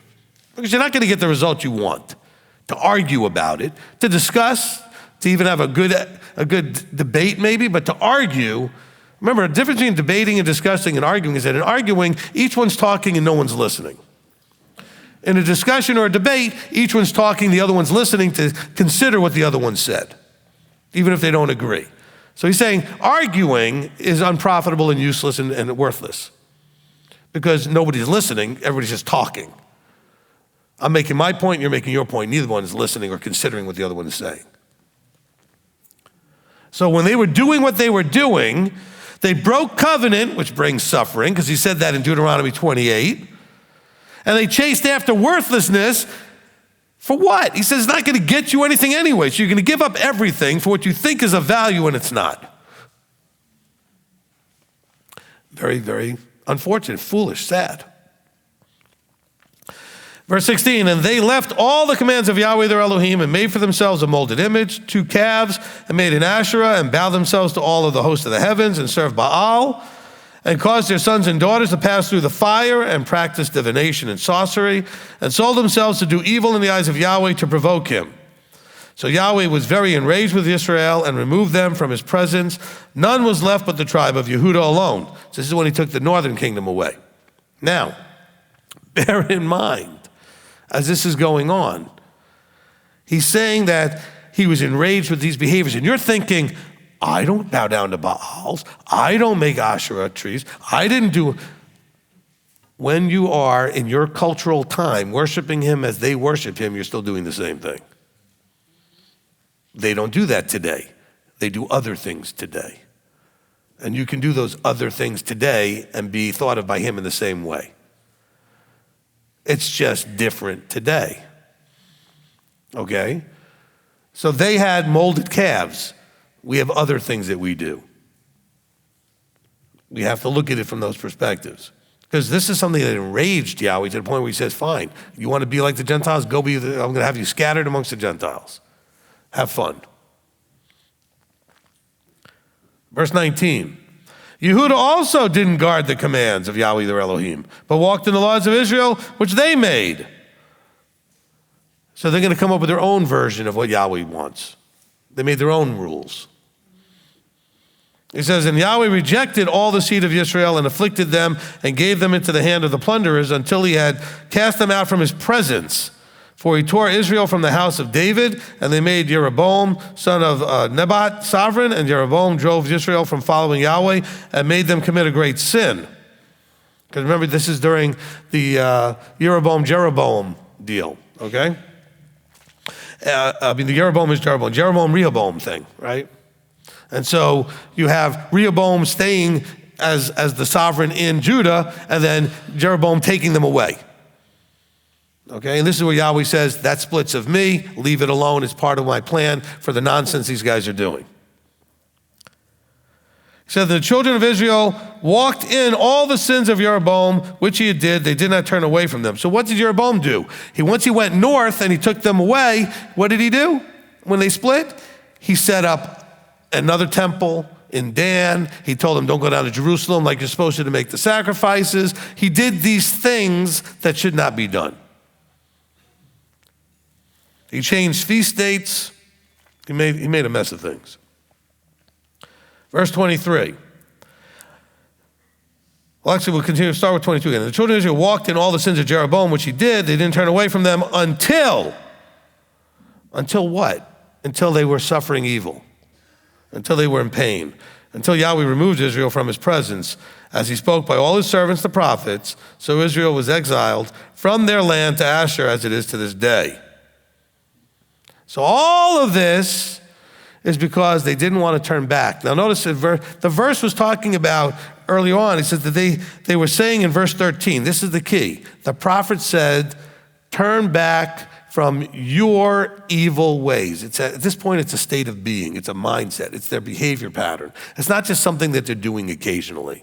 Because you're not going to get the result you want. To argue about it, to discuss, to even have a good debate maybe, but to argue. Remember, the difference between debating and discussing and arguing is that in arguing, each one's talking and no one's listening. In a discussion or a debate, each one's talking, the other one's listening to consider what the other one said, even if they don't agree. So he's saying arguing is unprofitable and useless and worthless because nobody's listening, everybody's just talking. I'm making my point, you're making your point. Neither one is listening or considering what the other one is saying. So when they were doing what they were doing, they broke covenant, which brings suffering, because he said that in Deuteronomy 28. And they chased after worthlessness for what? He says it's not going to get you anything anyway. So you're going to give up everything for what you think is of value and it's not. Very, very unfortunate, foolish, sad. Verse 16, and they left all the commands of Yahweh their Elohim and made for themselves a molded image, 2 calves, and made an Asherah and bowed themselves to all of the host of the heavens and served Baal, and caused their sons and daughters to pass through the fire and practice divination and sorcery, and sold themselves to do evil in the eyes of Yahweh to provoke him. So Yahweh was very enraged with Israel and removed them from his presence. None was left but the tribe of Yehudah alone. So this is when he took the northern kingdom away. Now, bear in mind, as this is going on, he's saying that he was enraged with these behaviors. And you're thinking, I don't bow down to Baals. I don't make Asherah trees. I didn't do. When you are in your cultural time worshiping him as they worship him, you're still doing the same thing. They don't do that today. They do other things today. And you can do those other things today and be thought of by him in the same way. It's just different today. Okay? So they had molded calves. We have other things that we do. We have to look at it from those perspectives. Because this is something that enraged Yahweh to the point where he says, fine, you want to be like the Gentiles? I'm going to have you scattered amongst the Gentiles. Have fun. Verse 19. Yehudah also didn't guard the commands of Yahweh their Elohim, but walked in the laws of Israel, which they made. So they're going to come up with their own version of what Yahweh wants. They made their own rules. He says, and Yahweh rejected all the seed of Israel and afflicted them and gave them into the hand of the plunderers until he had cast them out from his presence. For he tore Israel from the house of David, and they made Jeroboam, son of Nebat, sovereign, and Jeroboam drove Israel from following Yahweh and made them commit a great sin. Because remember, this is during the Jeroboam deal, okay? The Jeroboam is Jeroboam-Rehoboam thing, right? And so you have Rehoboam staying as the sovereign in Judah, and then Jeroboam taking them away. Okay, and this is where Yahweh says, that splits of me, leave it alone, it's part of my plan for the nonsense these guys are doing. He said, the children of Israel walked in all the sins of Jeroboam, which he did. They did not turn away from them. So what did Jeroboam do? Once he went north and he took them away, what did he do when they split? He set up another temple in Dan. He told them, don't go down to Jerusalem like you're supposed to make the sacrifices. He did these things that should not be done. He changed feast dates. He made a mess of things. Verse 23. Well, actually, we'll continue to start with 22 again. The children of Israel walked in all the sins of Jeroboam, which he did. They didn't turn away from them until what? Until they were suffering evil, until they were in pain, until Yahweh removed Israel from his presence, as he spoke by all his servants, the prophets. So Israel was exiled from their land to Asher, as it is to this day. So all of this is because they didn't want to turn back. Now notice the verse was talking about early on. He says that they were saying in verse 13, this is the key. The prophet said, turn back from your evil ways. At this point, it's a state of being. It's a mindset. It's their behavior pattern. It's not just something that they're doing occasionally.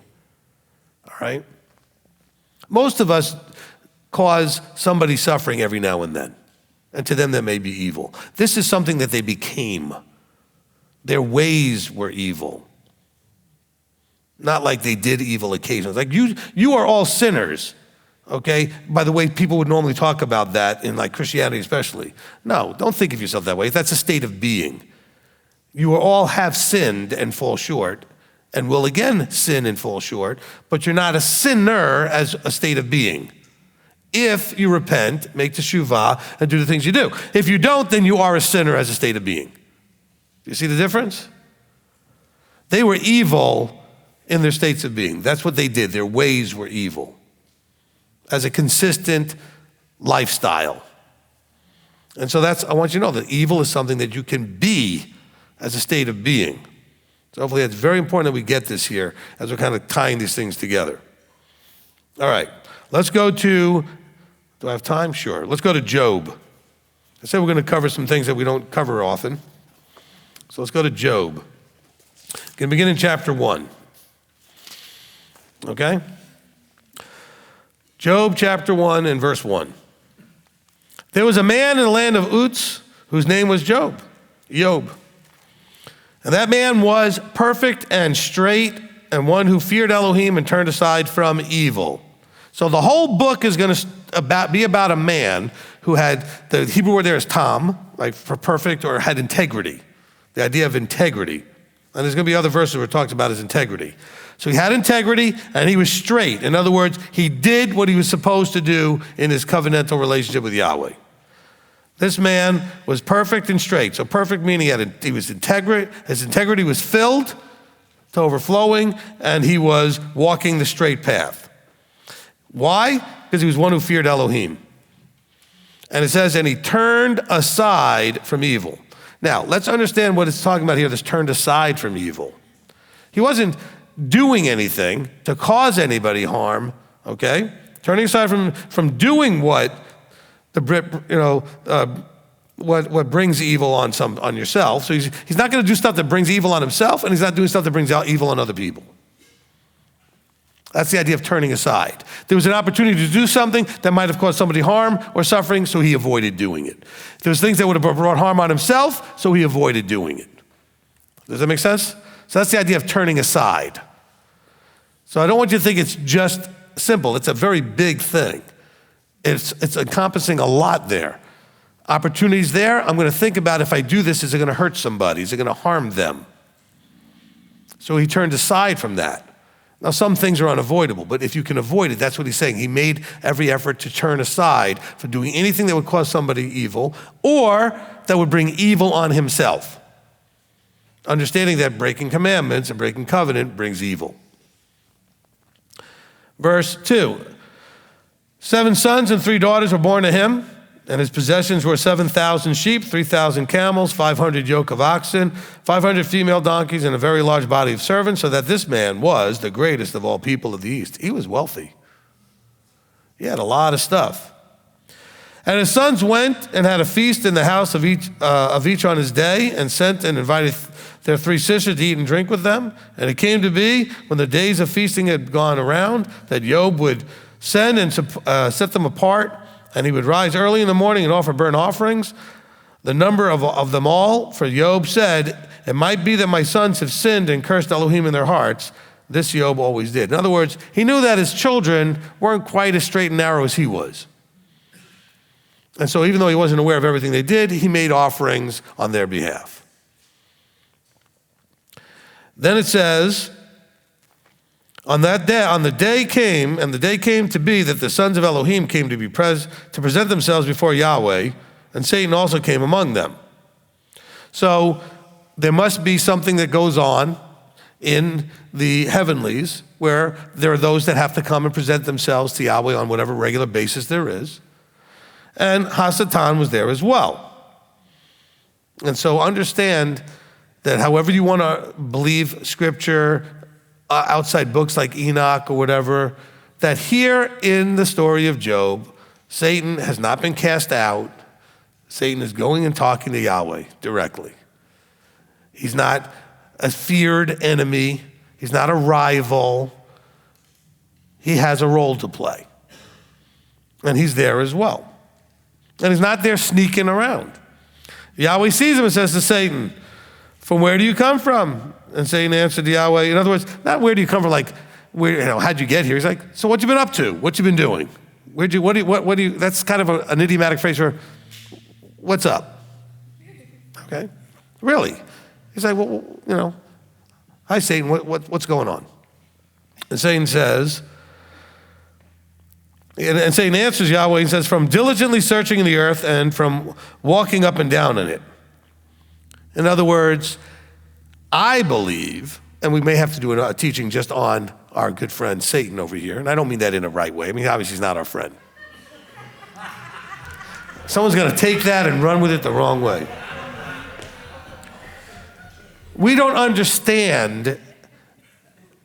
All right? Most of us cause somebody suffering every now and then. And to them, that may be evil. This is something that they became. Their ways were evil. Not like they did evil occasionally. Like you are all sinners, okay? By the way, people would normally talk about that in like Christianity especially. No, don't think of yourself that way. That's a state of being. You all have sinned and fall short and will again sin and fall short, but you're not a sinner as a state of being. If you repent, make teshuvah, and do the things you do. If you don't, then you are a sinner as a state of being. You see the difference? They were evil in their states of being. That's what they did. Their ways were evil as a consistent lifestyle. And so I want you to know that evil is something that you can be as a state of being. So hopefully it's very important that we get this here as we're kind of tying these things together. All right, let's go to, do I have time? Sure. Let's go to Job. I said we're going to cover some things that we don't cover often. So let's go to Job. We're going to begin in chapter 1. Okay? Job chapter 1 and verse 1. There was a man in the land of Uz whose name was Job. And that man was perfect and straight and one who feared Elohim and turned aside from evil. So the whole book is going to be about a man who had, the Hebrew word there is tam, like for perfect, or had integrity. The idea of integrity. And there's going to be other verses where it talks about his integrity. So he had integrity and he was straight. In other words, he did what he was supposed to do in his covenantal relationship with Yahweh. This man was perfect and straight. So perfect meaning he was integrity. His integrity was filled to overflowing, and he was walking the straight path. Why? Because he was one who feared Elohim. And it says, and he turned aside from evil. Now, let's understand what it's talking about here, this turned aside from evil. He wasn't doing anything to cause anybody harm, okay? Turning aside from doing what what brings evil on yourself. So he's not going to do stuff that brings evil on himself, and he's not doing stuff that brings out evil on other people. That's the idea of turning aside. There was an opportunity to do something that might have caused somebody harm or suffering, so he avoided doing it. There was things that would have brought harm on himself, so he avoided doing it. Does that make sense? So that's the idea of turning aside. So I don't want you to think it's just simple. It's a very big thing. It's encompassing a lot there. Opportunities there, I'm going to think about if I do this, is it going to hurt somebody? Is it going to harm them? So he turned aside from that. Now, some things are unavoidable, but if you can avoid it, that's what he's saying. He made every effort to turn aside from doing anything that would cause somebody evil or that would bring evil on himself. Understanding that breaking commandments and breaking covenant brings evil. Verse 2, 7 sons and 3 daughters were born to him, and his possessions were 7,000 sheep, 3,000 camels, 500 yoke of oxen, 500 female donkeys, and a very large body of servants, so that this man was the greatest of all people of the East. He was wealthy. He had a lot of stuff. And his sons went and had a feast in the house of each on his day, and sent and invited their 3 sisters to eat and drink with them. And it came to be, when the days of feasting had gone around, that Job would send and set them apart, and he would rise early in the morning and offer burnt offerings. The number of them all, for Job said, it might be that my sons have sinned and cursed Elohim in their hearts. This Job always did. In other words, he knew that his children weren't quite as straight and narrow as he was. And so even though he wasn't aware of everything they did, he made offerings on their behalf. Then it says, on the day came to be that the sons of Elohim came to present themselves before Yahweh, and Satan also came among them. So there must be something that goes on in the heavenlies where there are those that have to come and present themselves to Yahweh on whatever regular basis there is. And Hasatan was there as well. And so understand that however you want to believe scripture, outside books like Enoch or whatever, that here in the story of Job, Satan has not been cast out. Satan is going and talking to Yahweh directly. He's not a feared enemy. He's not a rival. He has a role to play. And he's there as well. And he's not there sneaking around. Yahweh sees him and says to Satan, from where do you come from? And Satan answered to Yahweh. In other words, not where do you come from, like, how'd you get here? He's like, so what you been up to? What you been doing? What do you, that's kind of an idiomatic phrase for, what's up? Okay, really? He's like, well, hi Satan, what's going on? And Satan says, and Satan answers Yahweh and says, from diligently searching in the earth and from walking up and down in it. In other words, I believe, and we may have to do a teaching just on our good friend Satan over here, and I don't mean that in a right way. I mean, obviously he's not our friend. Someone's going to take that and run with it the wrong way. We don't understand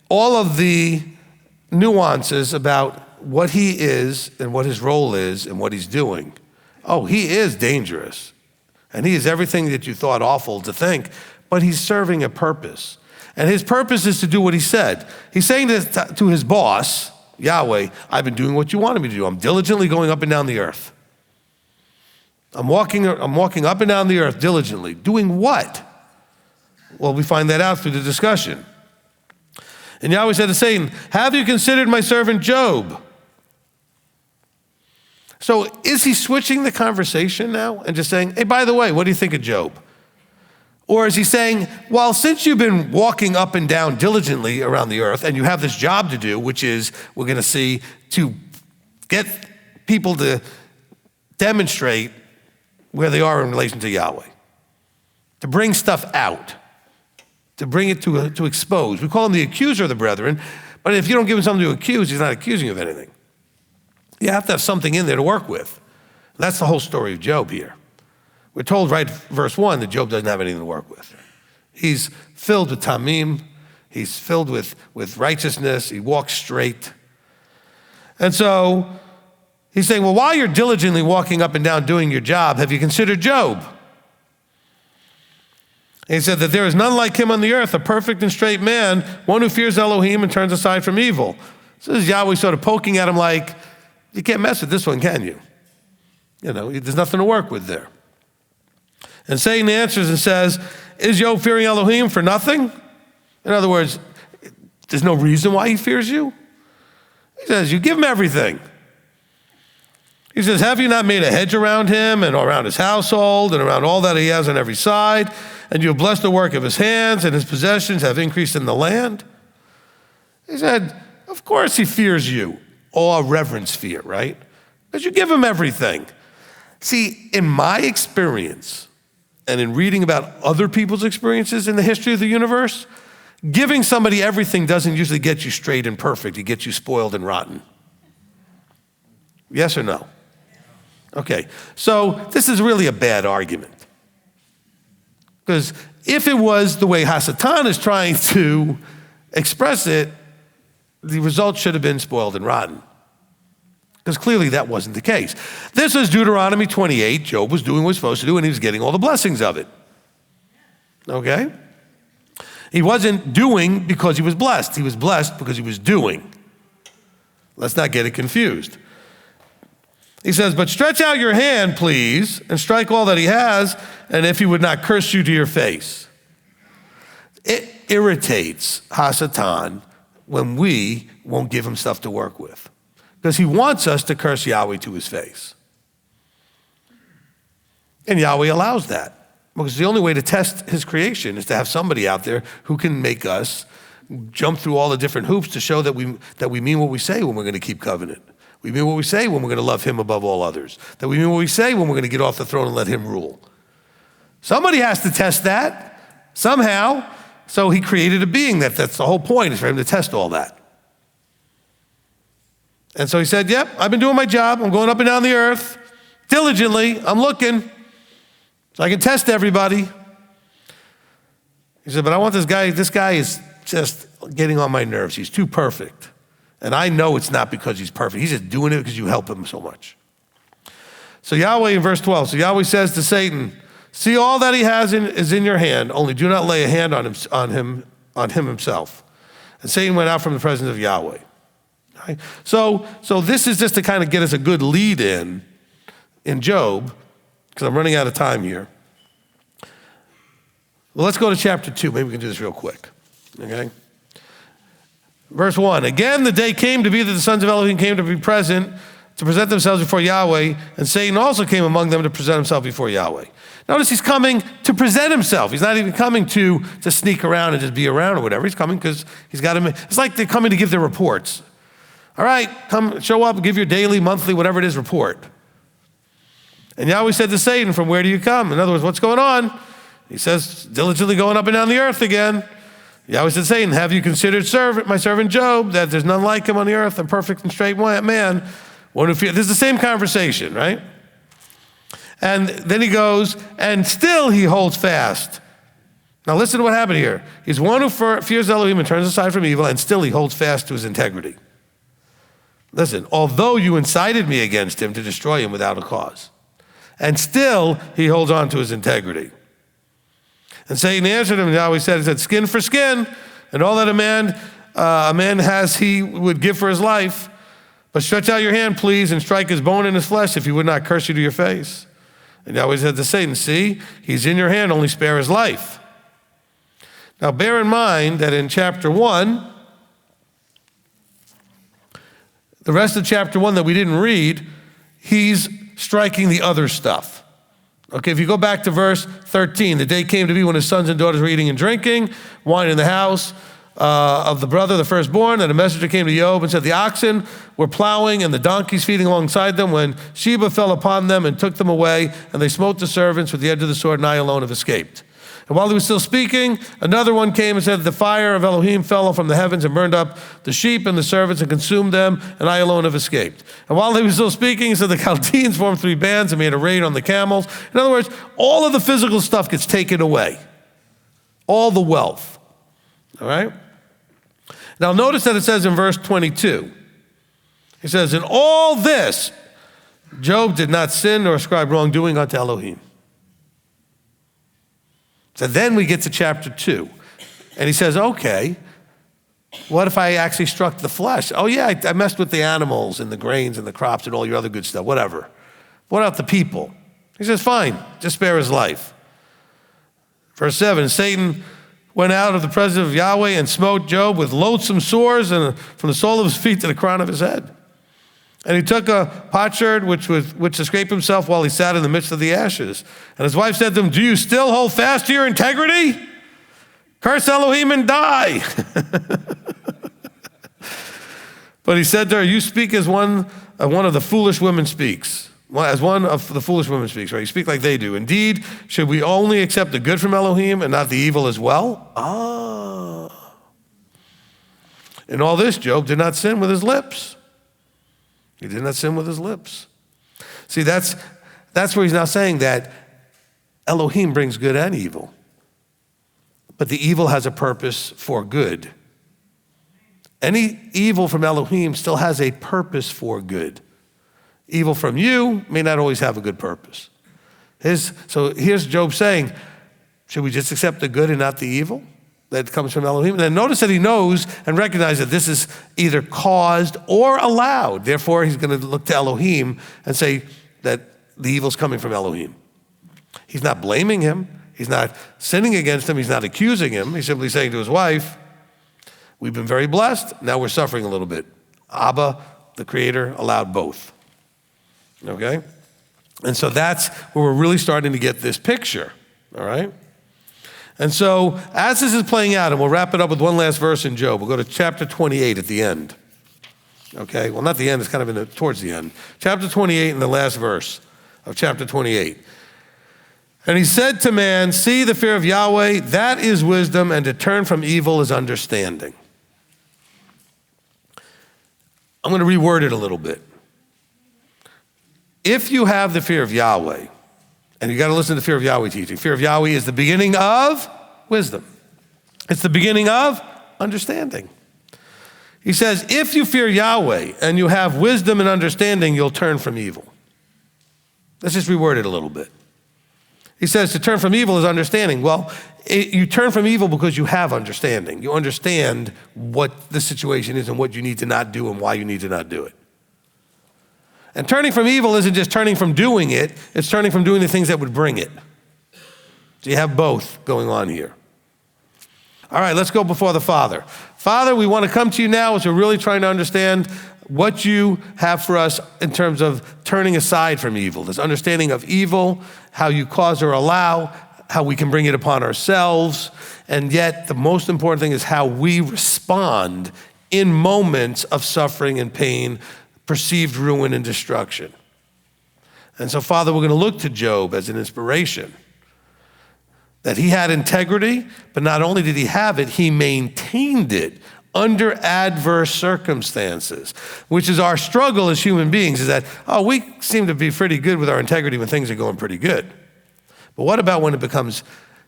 all of the nuances about what he is and what his role is and what he's doing. Oh, he is dangerous. And he is everything that you thought awful to think, but he's serving a purpose. And his purpose is to do what he said. He's saying to his boss, Yahweh, I've been doing what you wanted me to do. I'm diligently going up and down the earth. I'm walking up and down the earth diligently. Doing what? Well, we find that out through the discussion. And Yahweh said to Satan, have you considered my servant Job? So is he switching the conversation now and just saying, hey, by the way, what do you think of Job? Or is he saying, well, since you've been walking up and down diligently around the earth and you have this job to do, which is, we're going to see, to get people to demonstrate where they are in relation to Yahweh, to bring stuff out, to bring it to expose. We call him the accuser of the brethren, but if you don't give him something to accuse, he's not accusing you of anything. You have to have something in there to work with. And that's the whole story of Job here. We're told right verse 1 that Job doesn't have anything to work with. He's filled with tamim. He's filled with righteousness. He walks straight. And so he's saying, well, while you're diligently walking up and down doing your job, have you considered Job? And he said that there is none like him on the earth, a perfect and straight man, one who fears Elohim and turns aside from evil. So this is Yahweh sort of poking at him like, you can't mess with this one, can you? There's nothing to work with there. And Satan answers and says, is Job fearing Elohim for nothing? In other words, there's no reason why he fears you. He says, you give him everything. He says, have you not made a hedge around him and around his household and around all that he has on every side? And you have blessed the work of his hands, and his possessions have increased in the land? He said, of course he fears you. Awe, reverence, fear, right? Because you give him everything. See, in my experience, and in reading about other people's experiences in the history of the universe, giving somebody everything doesn't usually get you straight and perfect. It gets you spoiled and rotten. Yes or no? Okay, so this is really a bad argument. Because if it was the way Hasatan is trying to express it, the result should have been spoiled and rotten. Because clearly that wasn't the case. This is Deuteronomy 28. Job was doing what he was supposed to do, and he was getting all the blessings of it. Okay? He wasn't doing because he was blessed. He was blessed because he was doing. Let's not get it confused. He says, but stretch out your hand, please, and strike all that he has, and if he would not curse you to your face. It irritates Hasatan when we won't give him stuff to work with, because he wants us to curse Yahweh to his face. And Yahweh allows that, because the only way to test his creation is to have somebody out there who can make us jump through all the different hoops to show that we mean what we say when we're going to keep covenant. We mean what we say when we're going to love him above all others. That we mean what we say when we're going to get off the throne and let him rule. Somebody has to test that somehow. So he created a being. That's the whole point, is for him to test all that. And so he said, yep, I've been doing my job. I'm going up and down the earth diligently. I'm looking so I can test everybody. He said, but I want this guy. This guy is just getting on my nerves. He's too perfect. And I know it's not because he's perfect. He's just doing it because you help him so much. So Yahweh in verse 12, so Yahweh says to Satan, see, all that he has is in your hand, only do not lay a hand on him himself. And Satan went out from the presence of Yahweh. Right? So this is just to kind of get us a good lead in Job, because I'm running out of time here. Well, let's go to chapter 2. Maybe we can do this real quick. Okay? Verse 1, again, the day came to be that the sons of Elohim came to be present, to present themselves before Yahweh, and Satan also came among them to present himself before Yahweh. Notice he's coming to present himself. He's not even coming to sneak around and just be around or whatever. He's coming because he's got him. It's like they're coming to give their reports. All right, come show up, give your daily, monthly, whatever it is, report. And Yahweh said to Satan, from where do you come? In other words, what's going on? He says, diligently going up and down the earth again. Yahweh said, Satan, have you considered my servant Job, that there's none like him on the earth, a perfect and straight man? This is the same conversation, right? And then he goes, and still he holds fast. Now listen to what happened here. He's one who fears Elohim and turns aside from evil, and still he holds fast to his integrity. Listen, although you incited me against him to destroy him without a cause, and still he holds on to his integrity. And Satan answered him, and Yahweh said, skin for skin, and all that a man has he would give for his life. But stretch out your hand, please, and strike his bone in his flesh, if he would not curse you to your face. And Yahweh said to Satan, see, he's in your hand, only spare his life. Now bear in mind that in chapter 1, the rest of chapter 1 that we didn't read, he's striking the other stuff. Okay, if you go back to verse 13, the day came to be when his sons and daughters were eating and drinking, wine in the house of the brother, the firstborn, and a messenger came to Job and said, the oxen were plowing and the donkeys feeding alongside them when Sheba fell upon them and took them away, and they smote the servants with the edge of the sword, and I alone have escaped. And while he was still speaking, another one came and said, the fire of Elohim fell from the heavens and burned up the sheep and the servants and consumed them, and I alone have escaped. And while he was still speaking, he said, the Chaldeans formed 3 bands and made a raid on the camels. In other words, all of the physical stuff gets taken away. All the wealth. All right? Now notice that it says in verse 22, it says, in all this, Job did not sin nor ascribe wrongdoing unto Elohim. So then we get to chapter 2, and he says, okay, what if I actually struck the flesh? Oh yeah, I messed with the animals and the grains and the crops and all your other good stuff, whatever. What about the people? He says, fine, just spare his life. Verse 7, Satan went out of the presence of Yahweh and smote Job with loathsome sores and from the sole of his feet to the crown of his head. And he took a potsherd which to scrape himself while he sat in the midst of the ashes. And his wife said to him, do you still hold fast to your integrity? Curse Elohim and die. But he said to her, you speak as one of the foolish women speaks. As one of the foolish women speaks, right? You speak like they do. Indeed, should we only accept the good from Elohim and not the evil as well? In all this, Job did not sin with his lips. He did not sin with his lips. See, that's where he's now saying that Elohim brings good and evil. But the evil has a purpose for good. Any evil from Elohim still has a purpose for good. Evil from you may not always have a good purpose. So here's Job saying, should we just accept the good and not the evil? that comes from Elohim. And then notice that he knows and recognizes that this is either caused or allowed. Therefore, he's going to look to Elohim and say that the evil's coming from Elohim. He's not blaming him. He's not sinning against him. He's not accusing him. He's simply saying to his wife, we've been very blessed. Now we're suffering a little bit. Abba, the Creator, allowed both. Okay? And so that's where we're really starting to get this picture. All right? And so as this is playing out, and we'll wrap it up with one last verse in Job. We'll go to chapter 28 at the end. Okay? Well, not the end. It's kind of towards the end. Chapter 28 and the last verse of chapter 28. And he said to man, see the fear of Yahweh, that is wisdom, and to turn from evil is understanding. I'm going to reword it a little bit. If you have the fear of Yahweh, and you got to listen to the fear of Yahweh teaching. Fear of Yahweh is the beginning of wisdom. It's the beginning of understanding. He says, if you fear Yahweh and you have wisdom and understanding, you'll turn from evil. Let's just reword it a little bit. He says to turn from evil is understanding. Well, you turn from evil because you have understanding. You understand what the situation is and what you need to not do and why you need to not do it. And turning from evil isn't just turning from doing it, it's turning from doing the things that would bring it. So you have both going on here. All right, let's go before the Father. Father, we want to come to you now as we're really trying to understand what you have for us in terms of turning aside from evil. This understanding of evil, how you cause or allow, how we can bring it upon ourselves, and yet the most important thing is how we respond in moments of suffering and pain, perceived ruin and destruction. And so, Father, we're going to look to Job as an inspiration. That he had integrity, but not only did he have it, he maintained it under adverse circumstances, which is our struggle as human beings, is that, we seem to be pretty good with our integrity when things are going pretty good. But what about when it becomes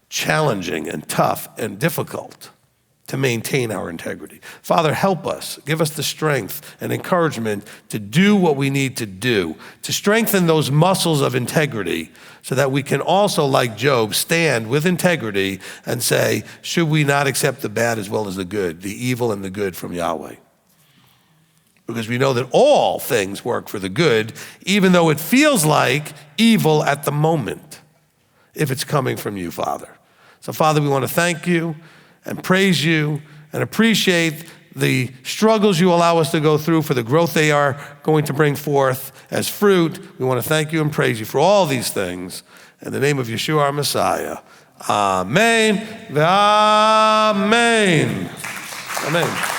challenging and tough and difficult to maintain our integrity? Father, help us. Give us the strength and encouragement to do what we need to do, to strengthen those muscles of integrity so that we can also, like Job, stand with integrity and say, should we not accept the bad as well as the good, the evil and the good from Yahweh? Because we know that all things work for the good, even though it feels like evil at the moment, if it's coming from you, Father. So, Father, we want to thank you and praise you and appreciate the struggles you allow us to go through for the growth they are going to bring forth as fruit. We want to thank you and praise you for all these things. In the name of Yeshua, our Messiah. Amen. Amen. Amen.